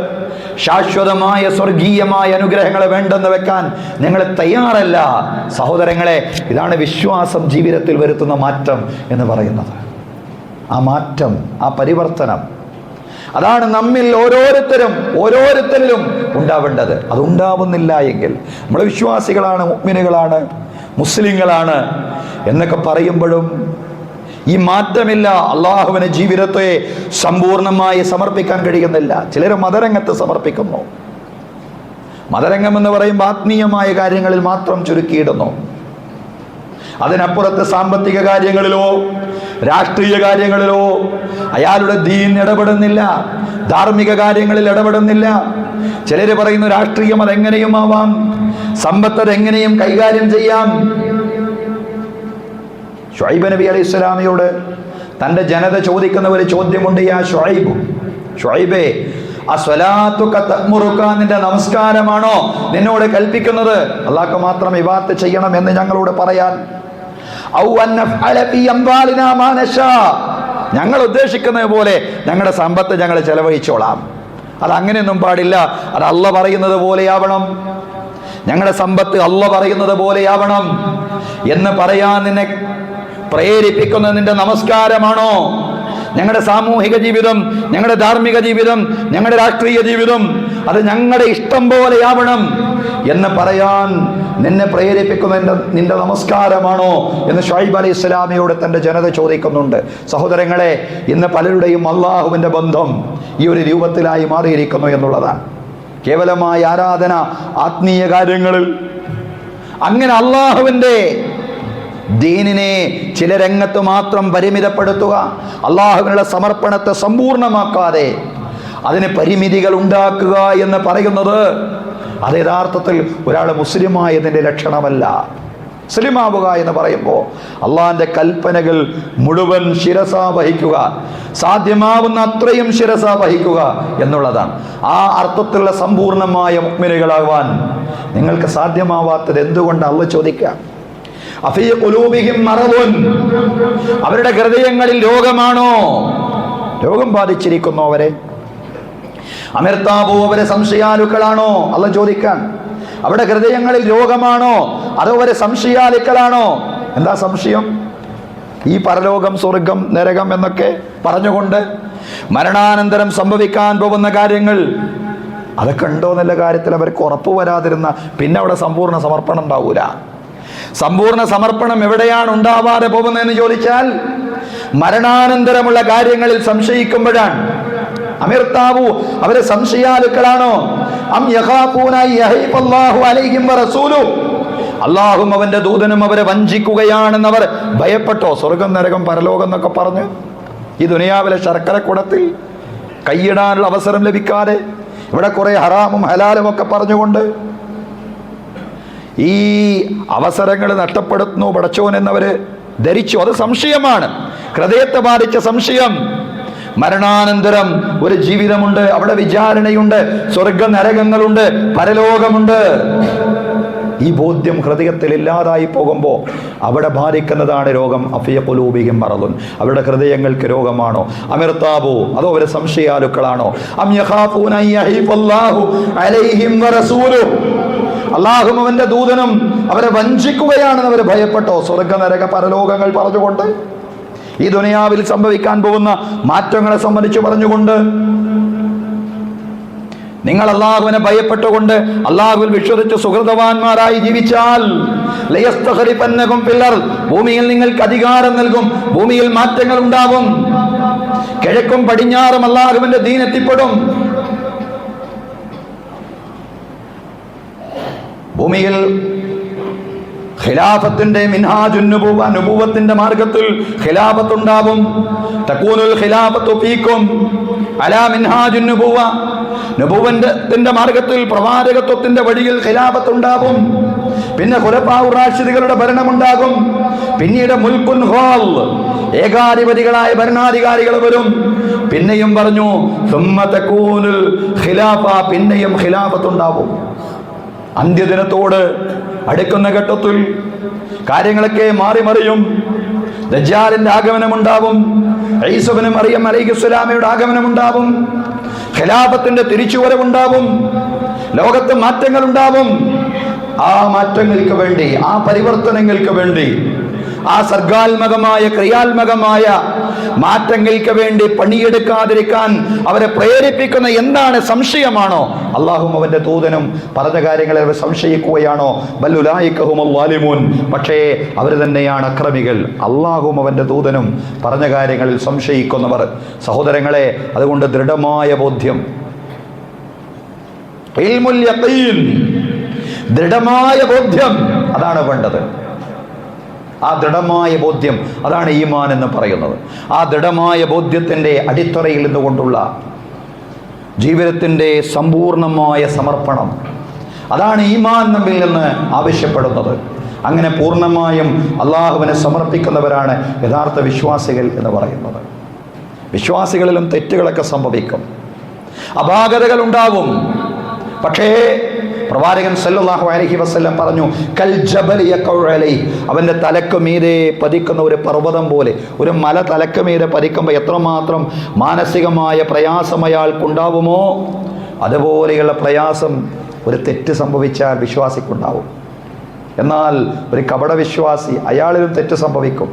ശാശ്വതമായ സ്വർഗീയമായ അനുഗ്രഹങ്ങളെ വേണ്ടെന്ന് വെക്കാൻ ഞങ്ങൾ തയ്യാറല്ല. സഹോദരങ്ങളെ, ഇതാണ് വിശ്വാസം ജീവിതത്തിൽ വരുത്തുന്ന മാറ്റം എന്ന് പറയുന്നത്. ആ മാറ്റം, ആ പരിവർത്തനം, അതാണ് നമ്മിൽ ഓരോരുത്തരിലും ഉണ്ടാവേണ്ടത്. അതുണ്ടാവുന്നില്ല എങ്കിൽ നമ്മൾ വിശ്വാസികളാണ്, മുഅ്മിനുകളാണ്, മുസ്ലിങ്ങളാണ് എന്നൊക്കെ പറയുമ്പോഴും ഈ മാറ്റമില്ല. അള്ളാഹുവിന് ജീവിതത്തെ സമ്പൂർണമായി സമർപ്പിക്കാൻ കഴിയുന്നില്ല. ചിലർ മതരംഗത്ത് സമർപ്പിക്കുന്നു. മതരംഗം എന്ന് പറയുമ്പോൾ ആത്മീയമായ കാര്യങ്ങളിൽ മാത്രം ചുരുക്കിയിടുന്നു. അതിനപ്പുറത്ത് സാമ്പത്തിക കാര്യങ്ങളിലോ രാഷ്ട്രീയ കാര്യങ്ങളിലോ അയാളുടെ ദീൻ ഇടപെടുന്നില്ല, ധാർമ്മിക കാര്യങ്ങളിൽ ഇടപെടുന്നില്ല. ചിലര് പറയുന്നു രാഷ്ട്രീയം അതെങ്ങനെയും ആവാം, സമ്പത്ത് അതെങ്ങനെയും കൈകാര്യം ചെയ്യാം. ശുഐബ് നബി അലൈഹി സ്വലാമിയോട് തൻ്റെ ജനത ചോദിക്കുന്ന ഒരു ചോദ്യമുണ്ട്. യാ ശുഐബേ അസ്വലാത്തുക തഅ്മുറുക, നിന്റെ നമസ്കാരമാണോ നിന്നോട് കൽപ്പിക്കുന്നത് അല്ലാഹു മാത്രം ഇബാദത്ത് ചെയ്യണം എന്ന് ഞങ്ങളോട് പറയാൻ? ഔ അൻ നഫ്അല ഫീ അംവാലിനാ മാ നശാ, ഞങ്ങൾ ഉദ്ദേശിക്കുന്നത് പോലെ ഞങ്ങളുടെ സമ്പത്ത് ഞങ്ങൾ ചെലവഴിച്ചോളാം. അത് അങ്ങനെയൊന്നും പാടില്ല. അത് അല്ലാഹ് പറയുന്നത് പോലെയാവണം. ഞങ്ങളുടെ സമ്പത്ത് അല്ലാഹ് പറയുന്നത് പോലെയാവണം എന്ന് പറയാൻ നിന്നെ പ്രേരിപ്പിക്കുന്ന നിന്റെ നമസ്കാരമാണോ? ഞങ്ങളുടെ സാമൂഹിക ജീവിതം, ഞങ്ങളുടെ ധാർമ്മിക ജീവിതം, ഞങ്ങളുടെ രാഷ്ട്രീയ ജീവിതം അത് ഞങ്ങളുടെ ഇഷ്ടം പോലെയാവണം എന്ന് പറയാൻ നിന്നെ പ്രേരിപ്പിക്കുന്ന നിന്റെ നമസ്കാരമാണോ എന്ന് ശുഐബ് അലൈഹി സ്വലാമിയോട് തൻ്റെ ജനത ചോദിക്കുന്നുണ്ട്. സഹോദരങ്ങളെ, ഇന്ന് പലരുടെയും അള്ളാഹുവിൻ്റെ ബന്ധം ഈ ഒരു രൂപത്തിലായി മാറിയിരിക്കുന്നു എന്നുള്ളതാണ്. കേവലമായ ആരാധന, ആത്മീയ കാര്യങ്ങളിൽ അങ്ങനെ അള്ളാഹുവിൻ്റെ ദീനിനെ ചില രംഗത്ത് മാത്രം പരിമിതപ്പെടുത്തുക, അള്ളാഹുവിനുള്ള സമർപ്പണത്തെ സമ്പൂർണ്ണമാക്കാതെ അതിന് പരിമിതികൾ ഉണ്ടാക്കുക എന്ന് പറയുന്നത് അത് യഥാർത്ഥത്തിൽ ഒരാൾ മുസ്ലിമായതിൻ്റെ ലക്ഷണമല്ല. മുസ്ലിമാവുക എന്ന് പറയുമ്പോൾ അള്ളാഹിൻ്റെ കൽപ്പനകൾ മുഴുവൻ ശിരസ വഹിക്കുക, സാധ്യമാവുന്ന അത്രയും ശിരസ വഹിക്കുക എന്നുള്ളതാണ്. ആ അർത്ഥത്തിലുള്ള സമ്പൂർണമായ മുഅ്മിനുകളാവാൻ നിങ്ങൾക്ക് സാധ്യമാവാത്തത് എന്തുകൊണ്ട് അള്ളാഹ് ചോദിക്കുക. അഫീ ഖുലൂബിഹിം മറദുൻ, അവരുടെ ഹൃദയങ്ങളിൽ രോഗമാണോ? രോഗം ബാധിച്ചിരിക്കുന്നു അവരെ. അമിർതാബു, അവരെ സംശയാലുക്കളാണോ? അള്ളാഹ് ചോദിക്കാൻ. അവരുടെ ഹൃദയങ്ങളിൽ രോഗമാണോ അതോ അവരെ സംശയാലുക്കളാണോ? എന്താ സംശയം? ഈ പരലോകം, സ്വർഗം, നരകം എന്നൊക്കെ പറഞ്ഞുകൊണ്ട് മരണാനന്തരം സംഭവിക്കാൻ പോകുന്ന കാര്യങ്ങൾ അതൊക്കെ ഉണ്ടോ എന്നുള്ള കാര്യത്തിൽ അവർക്ക് ഉറപ്പ് വരാതിരുന്ന പിന്നെ അവിടെ സമ്പൂർണ്ണ സമർപ്പണം ഉണ്ടാവൂല. സമ്പൂർണ്ണ സമർപ്പണം എവിടെയാണ് ഉണ്ടാവാതെ പോകുന്നതെന്ന് ചോദിച്ചാൽ മരണാനന്തരമുള്ള കാര്യങ്ങളിൽ സംശയിക്കുമ്പോഴാണ്. അമിർതാവു, അവരെ സംശയാലുക്കളാണോ? അം യഖാഫൂന യഹീഫല്ലാഹു അലൈഹിം വറസൂലു, അള്ളാഹും അവന്റെ ദൂതനും അവരെ വഞ്ചിക്കുകയാണെന്നവർ ഭയപ്പെട്ടോ? സ്വർഗം, നരകം, പരലോകം എന്നൊക്കെ പറഞ്ഞ് ഈ ദുനിയാവിലെ ശർക്കരക്കുടത്തിൽ കൈയിടാനുള്ള അവസരം ലഭിക്കാതെ ഇവിടെ കുറെ ഹറാമും ഹലാലും ഒക്കെ പറഞ്ഞുകൊണ്ട് ഈ അവസരങ്ങൾ നഷ്ടപ്പെടുത്തുന്നു പടച്ചോൻ എന്നവര് ധരിച്ചു. അത് സംശയമാണ്, ഹൃദയത്തെ ബാധിച്ച സംശയം. മരണാനന്തരം ഒരു ജീവിതമുണ്ട്, അവിടെ വിചാരണയുണ്ട്, സ്വർഗ നരകങ്ങളുണ്ട്, പരലോകമുണ്ട്. ഈ ബോധ്യം ഹൃദയത്തിൽ ഇല്ലാതായി പോകുമ്പോൾ അവിടെ ബാധിക്കുന്നതാണ് രോഗം. അഫീ ഖുലൂബിഹിം മറദുൻ, അവരുടെ ഹൃദയങ്ങൾക്ക് രോഗമാണോ? അമിർതാബു, അതോ അവരെ സംശയാലുക്കളാണോ? അം യഖാഫൂന യഹീഫല്ലാഹു അലൈഹിം വറസൂലുഹു, അള്ളാഹും അവന്റെ ദൂതനും അവരെ വഞ്ചിക്കുകയാണെന്ന് അവർ ഭയപ്പെട്ടോ? സ്വർഗ നരക പരലോകങ്ങൾ പറഞ്ഞുകൊണ്ട്, ഈ ദുനിയാവിൽ സംഭവിക്കാൻ പോകുന്ന മാറ്റങ്ങളെ സംബന്ധിച്ച് പറഞ്ഞുകൊണ്ട് നിങ്ങൾ അള്ളാഹുവിനെ ഭയപ്പെട്ടുകൊണ്ട് അള്ളാഹുവിൽ വിശ്വസിച്ച് സുഹൃതവാന്മാരായി ജീവിച്ചാൽ ലയസ്തഖലിഫന്നകും ഫിൽ അർദ്, ഭൂമിയിൽ നിങ്ങൾക്ക് അധികാരം നൽകും, ഭൂമിയിൽ മാറ്റങ്ങൾ ഉണ്ടാവും, കിഴക്കും പടിഞ്ഞാറും അള്ളാഹുവിന്റെ ദീൻ എത്തിപ്പെടും. ഭൂമിയിൽ ഖിലാഫത്തിന്റെ മിൻഹാജുൻ നുബുവ, നുബുവത്തിന്റെ മാർഗത്തിൽ ഖിലാഫത്ത് ഉണ്ടാവും. തകൂനുൽ ഖിലാഫത്തു ഫീകും അലാ മിൻഹാജുൻ നുബുവ, നുബുവത്തിന്റെ മാർഗത്തിൽ പ്രവാചകത്വത്തിന്റെ വഴിയിൽ ഖിലാഫത്ത് ഉണ്ടാവും. പിന്നെ ഖുലഫാഉർ റാഷിദുകളുടെ ഭരണമുണ്ടാകും. പിന്നീട് മുൽക്കുൻ ഖാൽ, ഏകാധിപതികളായ ഭരണാധികാരികൾ വരും. പിന്നെയും പറഞ്ഞു സുമ്മ തകൂനുൽ ഖിലാഫ, പിന്നെയും ഖിലാഫത്ത് ഉണ്ടാവും. അന്ത്യദിനത്തോട് അടുക്കുന്ന ഘട്ടത്തിൽ കാര്യങ്ങളൊക്കെ മാറി മറിയും. ദജ്ജാലിന്റെ ആഗമനമുണ്ടാവും, ഈസാ ഇബ്നു മറിയം അലൈഹിസ്സലാമയുടെ ആഗമനമുണ്ടാവും, ഖിലാഫത്തിന്റെ തിരിച്ചുവരവുണ്ടാവും, ലോകത്ത് മാറ്റങ്ങൾ ഉണ്ടാവും. ആ മാറ്റങ്ങൾക്ക് വേണ്ടി, ആ പരിവർത്തനങ്ങൾക്ക് വേണ്ടി, ആ സർഗാത്മകമായ ക്രിയാത്മകമായ മാറ്റങ്ങൾക്ക് വേണ്ടി പണിയെടുക്കാതിരിക്കാൻ അവരെ പ്രേരിപ്പിക്കുന്ന എന്താണ്? സംശയമാണോ? അള്ളാഹും അവന്റെ ദൂതനും പറഞ്ഞ കാര്യങ്ങളെ അവർ സംശയിക്കുകയാണോ? ബല്ലുലായിക്കഹുമുൽ ളാലിമൂൻ, പക്ഷേ അവർ തന്നെയാണ് അക്രമികൾ. അള്ളാഹും അവന്റെ ദൂതനും പറഞ്ഞ കാര്യങ്ങളിൽ സംശയിക്കുന്നവർ. സഹോദരങ്ങളെ, അതുകൊണ്ട് ദൃഢമായ ബോധ്യം, ഇൽമുൽ യഖീൻ, ദൃഢമായ ബോധ്യം, അതാണ് വേണ്ടത്. ആ ദൃഢമായ ബോധ്യം, അതാണ് ഈമാൻ എന്ന് പറയുന്നത്. ആ ദൃഢമായ ബോധ്യത്തിൻ്റെ അടിത്തറയിൽ നിന്നുകൊണ്ടുള്ള ജീവിതത്തിൻ്റെ സമ്പൂർണമായ സമർപ്പണം, അതാണ് ഈമാൻ നമ്മിൽ നിന്ന് ആവശ്യപ്പെടുന്നത്. അങ്ങനെ പൂർണ്ണമായും അള്ളാഹുവിനെ സമർപ്പിക്കുന്നവരാണ് യഥാർത്ഥ വിശ്വാസികൾ എന്ന് പറയുന്നത്. വിശ്വാസികളിലും തെറ്റുകളൊക്കെ സംഭവിക്കും, അപാകതകൾ ഉണ്ടാവും. പക്ഷേ പ്രവാചകൻ സല്ലല്ലാഹു അലൈഹി വസല്ലം പറഞ്ഞു, കൽ ജബൽ യഖഉ അലൈഹി, അവൻ്റെ തലക്ക് മീതെ പതിക്കുന്ന ഒരു പർവ്വതം പോലെ, ഒരു മല തലക്ക് മീതെ പതിക്കുമ്പോൾ എത്രമാത്രം മാനസികമായ പ്രയാസം അയാൾക്കുണ്ടാവുമോ, അതുപോലെയുള്ള പ്രയാസം ഒരു തെറ്റ് സംഭവിച്ചാൽ വിശ്വാസിക്കുണ്ടാവും. എന്നാൽ ഒരു കപടവിശ്വാസി, അയാളിലും തെറ്റ് സംഭവിക്കും.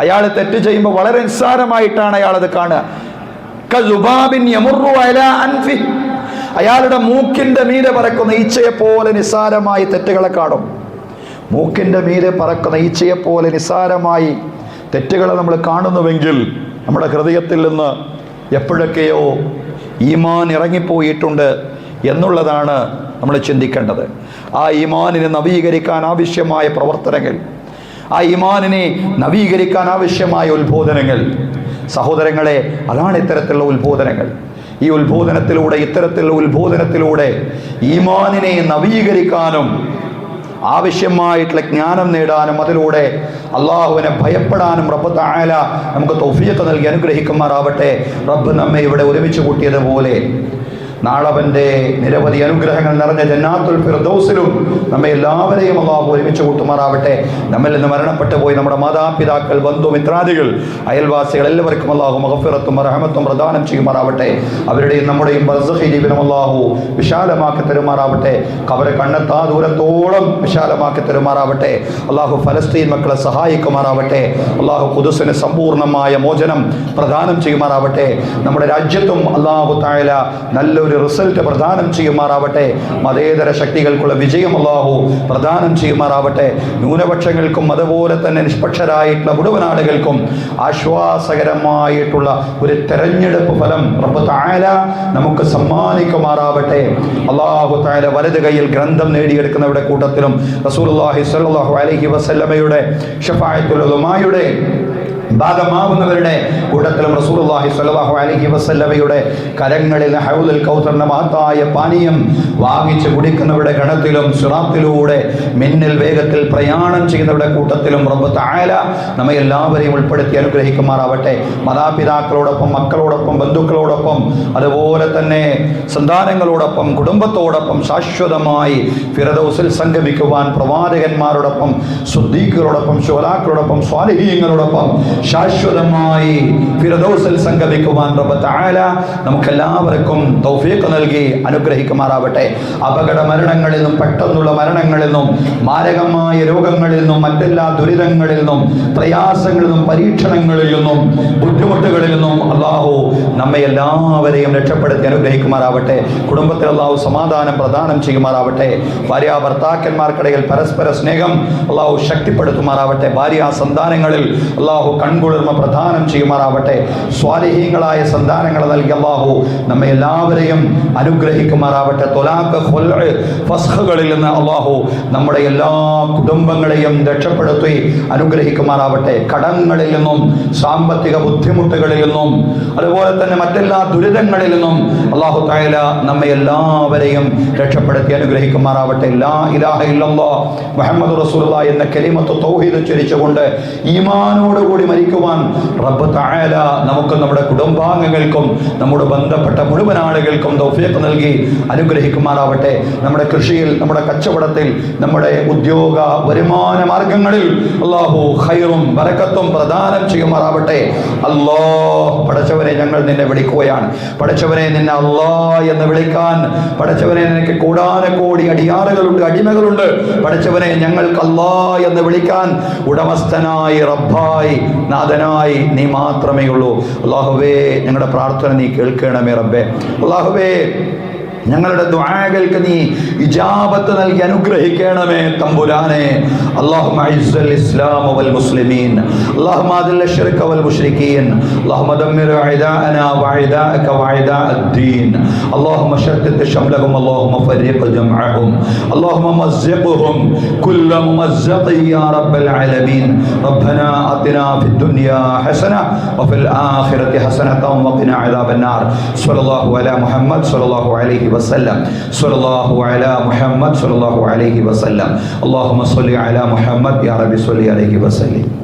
അയാൾ തെറ്റ് ചെയ്യുമ്പോൾ വളരെ നിസ്സാരമായിട്ടാണ് അയാളത് കാണുക. കസുബാബിൻ യമുറു അലാ അൻഫി, അയാളുടെ മൂക്കിന്റെ മീതെ പറക്കുന്ന ഈച്ചയെപ്പോലെ നിസ്സാരമായി തെറ്റുകളെ കാണും. മൂക്കിന്റെ മീതെ പറക്കുന്ന ഈച്ചയെപ്പോലെ നിസ്സാരമായി തെറ്റുകളെ നമ്മൾ കാണുന്നുവെങ്കിൽ നമ്മുടെ ഹൃദയത്തിൽ നിന്ന് എപ്പോഴൊക്കെയോ ഈമാൻ ഇറങ്ങിപ്പോയിട്ടുണ്ട് എന്നുള്ളതാണ് നമ്മൾ ചിന്തിക്കേണ്ടത്. ആ ഈമാനിനെ നവീകരിക്കാൻ ആവശ്യമായ പ്രവർത്തനങ്ങൾ, ആ ഈമാനിനെ നവീകരിക്കാൻ ആവശ്യമായ ഉത്ബോധനങ്ങൾ, സഹോദരങ്ങളെ, അതാണ് ഇത്തരത്തിലുള്ള ഉത്ബോധനങ്ങൾ. ഈ ഉത്ബോധനത്തിലൂടെ, ഇത്തരത്തിലുള്ള ഉത്ബോധനത്തിലൂടെ ഈമാനിനെ നവീകരിക്കാനും ആവശ്യമായിട്ടുള്ള ജ്ഞാനം നേടാനും അതിലൂടെ അള്ളാഹുവിനെ ഭയപ്പെടാനും റബ്ബ് തആല നമുക്ക് തൗഫീഖ് നൽകി അനുഗ്രഹിക്കുമാറാവട്ടെ. റബ്ബ് നമ്മെ ഇവിടെ ഒരുമിച്ച് കൂട്ടിയതുപോലെ നാളവൻ്റെ നിരവധി അനുഗ്രഹങ്ങൾ നിറഞ്ഞ ജന്നാത്തുൽ ഫിർദൗസിലും നമ്മെ എല്ലാവരെയും അള്ളാഹു ഒരുമിച്ച് കൂട്ടുമാറാവട്ടെ. നമ്മിൽ നിന്ന് മരണപ്പെട്ടു പോയി നമ്മുടെ മാതാപിതാക്കൾ, ബന്ധുമിത്രാദികൾ, അയൽവാസികൾ എല്ലാവർക്കും അള്ളാഹു മഗ്ഫിറത്തും റഹ്മത്തും പ്രദാനം ചെയ്യുമാറാവട്ടെ. അവരുടെയും നമ്മുടെയും ബർസഖി ജീവിതം അള്ളാഹു വിശാലമാക്കി തരുമാറാവട്ടെ. ഖബറ് കണ്ണെത്താ ദൂരത്തോളം വിശാലമാക്കി തരുമാറാവട്ടെ. അള്ളാഹു ഫലസ്തീൻ മക്കളെ സഹായിക്കുമാറാവട്ടെ. അള്ളാഹു ഖുദ്സിന് സമ്പൂർണ്ണമായ മോചനം പ്രദാനം ചെയ്യുമാറാവട്ടെ. നമ്മുടെ രാജ്യത്തും അള്ളാഹു തആല നല്ലൊരു റിസൾട്ട് പ്രദാനം ചെയ്യുമാറാവട്ടെ. മതേതര ശക്തികൾക്കുള്ള വിജയം അള്ളാഹു പ്രദാനം ചെയ്യുമാറാവട്ടെ. ന്യൂനപക്ഷങ്ങൾക്കും അതുപോലെ തന്നെ നിഷ്പക്ഷരായിട്ടുള്ള മുഴുവൻ ആളുകൾക്കും ആശ്വാസകരമായിട്ടുള്ള ഒരു തെരഞ്ഞെടുപ്പ് ഫലം റബ്ബ് തആല നമുക്ക് സമ്മാനിക്കുമാറാവട്ടെ. അള്ളാഹു തആല വലത് കൈയിൽ ഗ്രന്ഥം നേടിയെടുക്കുന്നവരുടെ കൂട്ടത്തിലും റസൂലുള്ളാഹി സ്വല്ലല്ലാഹു അലൈഹി വസല്ലമയുടെ ശഫാഅത്തുൽ ഉലമായുടെ ഭാഗമാവുന്നവരുടെ കൂട്ടത്തിലും റസൂലുള്ളാഹി സ്വല്ലല്ലാഹു അലൈഹി വസല്ലമയുടെ കരങ്ങളിൽ ഹൗദുൽ കൗസറിന്റെ മഹത്തായ പാനീയം വാങ്ങിച്ച് കുടിക്കുന്നവരുടെ ഗണത്തിലും സിറാത്തിലൂടെ മിന്നൽ വേഗത്തിൽ പ്രയാണം ചെയ്യുന്നവരുടെ കൂട്ടത്തിലും റബ്ബ് തആല നമ്മെ എല്ലാവരെയും ഉൾപ്പെടുത്തി അനുഗ്രഹിക്കുമാറാവട്ടെ. മാതാപിതാക്കളോടൊപ്പം, മക്കളോടൊപ്പം, ബന്ധുക്കളോടൊപ്പം, അതുപോലെ തന്നെ സന്താനങ്ങളോടൊപ്പം, കുടുംബത്തോടൊപ്പം ശാശ്വതമായി ഫിർദൗസിൽ സംഗമിക്കുവാൻ പ്രവാചകന്മാരോടൊപ്പം, സുദ്ദീഖുകളോടൊപ്പം, ശുഹദാക്കളോടൊപ്പം, സ്വാലിഹീങ്ങളോടൊപ്പം ശാശ്വതമായി ഫിർദൗസിൽ സംഗമിക്കുവാൻ റബ്ബ് തആല നമുക്കെല്ലാവർക്കും തൗഫീഖ് നൽകി അനുഗ്രഹിക്കുമാറാവട്ടെ. അപകട മരണങ്ങളിൽ നിന്നും, പെട്ടെന്നുള്ള മരണങ്ങളിൽ നിന്നും, മാരകമായ രോഗങ്ങളിൽ നിന്നും, മറ്റെല്ലാ ദുരിതങ്ങളിൽ നിന്നും, പ്രയാസങ്ങളിൽ നിന്നും, പരീക്ഷണങ്ങളിൽ നിന്നും, ബുദ്ധിമുട്ടുകളിൽ നിന്നും അല്ലാഹു നമ്മെ എല്ലാവരെയും രക്ഷപ്പെടുത്തി അനുഗ്രഹിക്കുമാറാവട്ടെ. കുടുംബത്തിൽ അല്ലാഹു സമാധാനം പ്രദാനം ചെയ്യുമാറാവട്ടെ. ഭാര്യ ഭർത്താക്കന്മാർക്കിടയിൽ പരസ്പര സ്നേഹം അല്ലാഹു ശക്തിപ്പെടുത്തുമാറാവട്ടെ. ഭാര്യ സന്താനങ്ങളിൽ അല്ലാഹു കൺകുളിർമ പ്രദാനം ചെയ്യുമാറാവട്ടെ. സ്വാലിഹീങ്ങളായ സന്താനങ്ങൾ നൽകി അല്ലാഹു നമ്മെ എല്ലാവരെയും അനുഗ്രഹിക്കുമാറാവട്ടെ. തൊലാഖ്, ഖുൽഉ, ഫസ്ഖുകളിൽ നിന്ന് അല്ലാഹു നമ്മുടെ എല്ലാ കുടുംബങ്ങളെയും രക്ഷപ്പെടുത്തി അനുഗ്രഹിക്കുമാറാവട്ടെ. കടങ്ങളിൽ നിന്നും, സാമ്പത്തിക ബുദ്ധിമുട്ടുകളിൽ നിന്നും, അതുപോലെ തന്നെ മറ്റെല്ലാ ദുരിതങ്ങളിൽ നിന്നും അല്ലാഹു തആല നമ്മെ എല്ലാവരെയും രക്ഷപ്പെടുത്തി അനുഗ്രഹിക്കുമാറാവട്ടെ. ലാ ഇലാഹ ഇല്ലല്ലാഹ് മുഹമ്മദുർ റസൂലുള്ളാഹി എന്ന കലിമത്ത് തൗഹീദ് ഉച്ചരിച്ചുകൊണ്ട് ഈമാനോടുകൂടി മരിക്കുവാൻ റബ്ബ് തആല നമുക്കും നമ്മുടെ കുടുംബാംഗങ്ങൾക്കും നമ്മുടെ ബന്ധപ്പെട്ട മുഴുവൻ ആളുകൾക്കും തൗഫീഖ് നൽകി അനുഗ്രഹിക്കുമാറാവട്ടെ. നമ്മുടെ കൃഷിയിൽ, നമ്മുടെ കച്ചവടത്തിൽ, നമ്മുടെ ഉദ്യോഗ വരുമാന മാർഗങ്ങളിൽ അല്ലാഹു ഖൈറും ബറക്കത്തും പ്രദാനം ചെയ്യുമാറാവട്ടെ. അല്ലാഹ് പടച്ചവനെ, ഞങ്ങൾ നിന്നെ വിളിക്കുകയാണ്. പടച്ചവനെ, നിന്നെ അല്ലാഹ് എന്ന് വിളിക്കാൻ പടച്ചവനെ നിനക്ക് കൂടാനക്കോടി അടിയാറുകളുണ്ട്, അടിമകളുണ്ട്. പടച്ചവനെ, ഞങ്ങൾക്ക് അല്ലാഹ് എന്ന് വിളിക്കാൻ ഉടമസ്ഥനായി, റബ്ബായി, നാഥനായി നീ മാത്രമേ ഉള്ളൂ. അല്ലാഹുവേ, ഞങ്ങളുടെ പ്രാർത്ഥന നീ കേൾക്കണമേ റബ്ബേ. അല്ലാഹുവേ, ഞങ്ങളുടെ ദുആകൾക്ക് നീ ഇജാബത്ത് നൽകി അനുഗ്രഹിക്കണമേ തമ്പുരാനെ. اللهم اعز الاسلام والمسلمين، اللهم اذل الشرك والمشركين، اللهم دمر اعداءنا واعداءك واعداء الدين، اللهم شتت شملهم، اللهم فرق جمعهم، اللهم مزقهم كل ممزق يا رب العالمين. ربنا آتنا في الدنيا حسنة وفي الآخرة حسنة وقنا عذاب النار. صلى الله على محمد صلى الله عليه وسلم. صلى الله على محمد صلى الله عليه وسلم. اللهم صل على محمد يا رب صل عليه وسلم.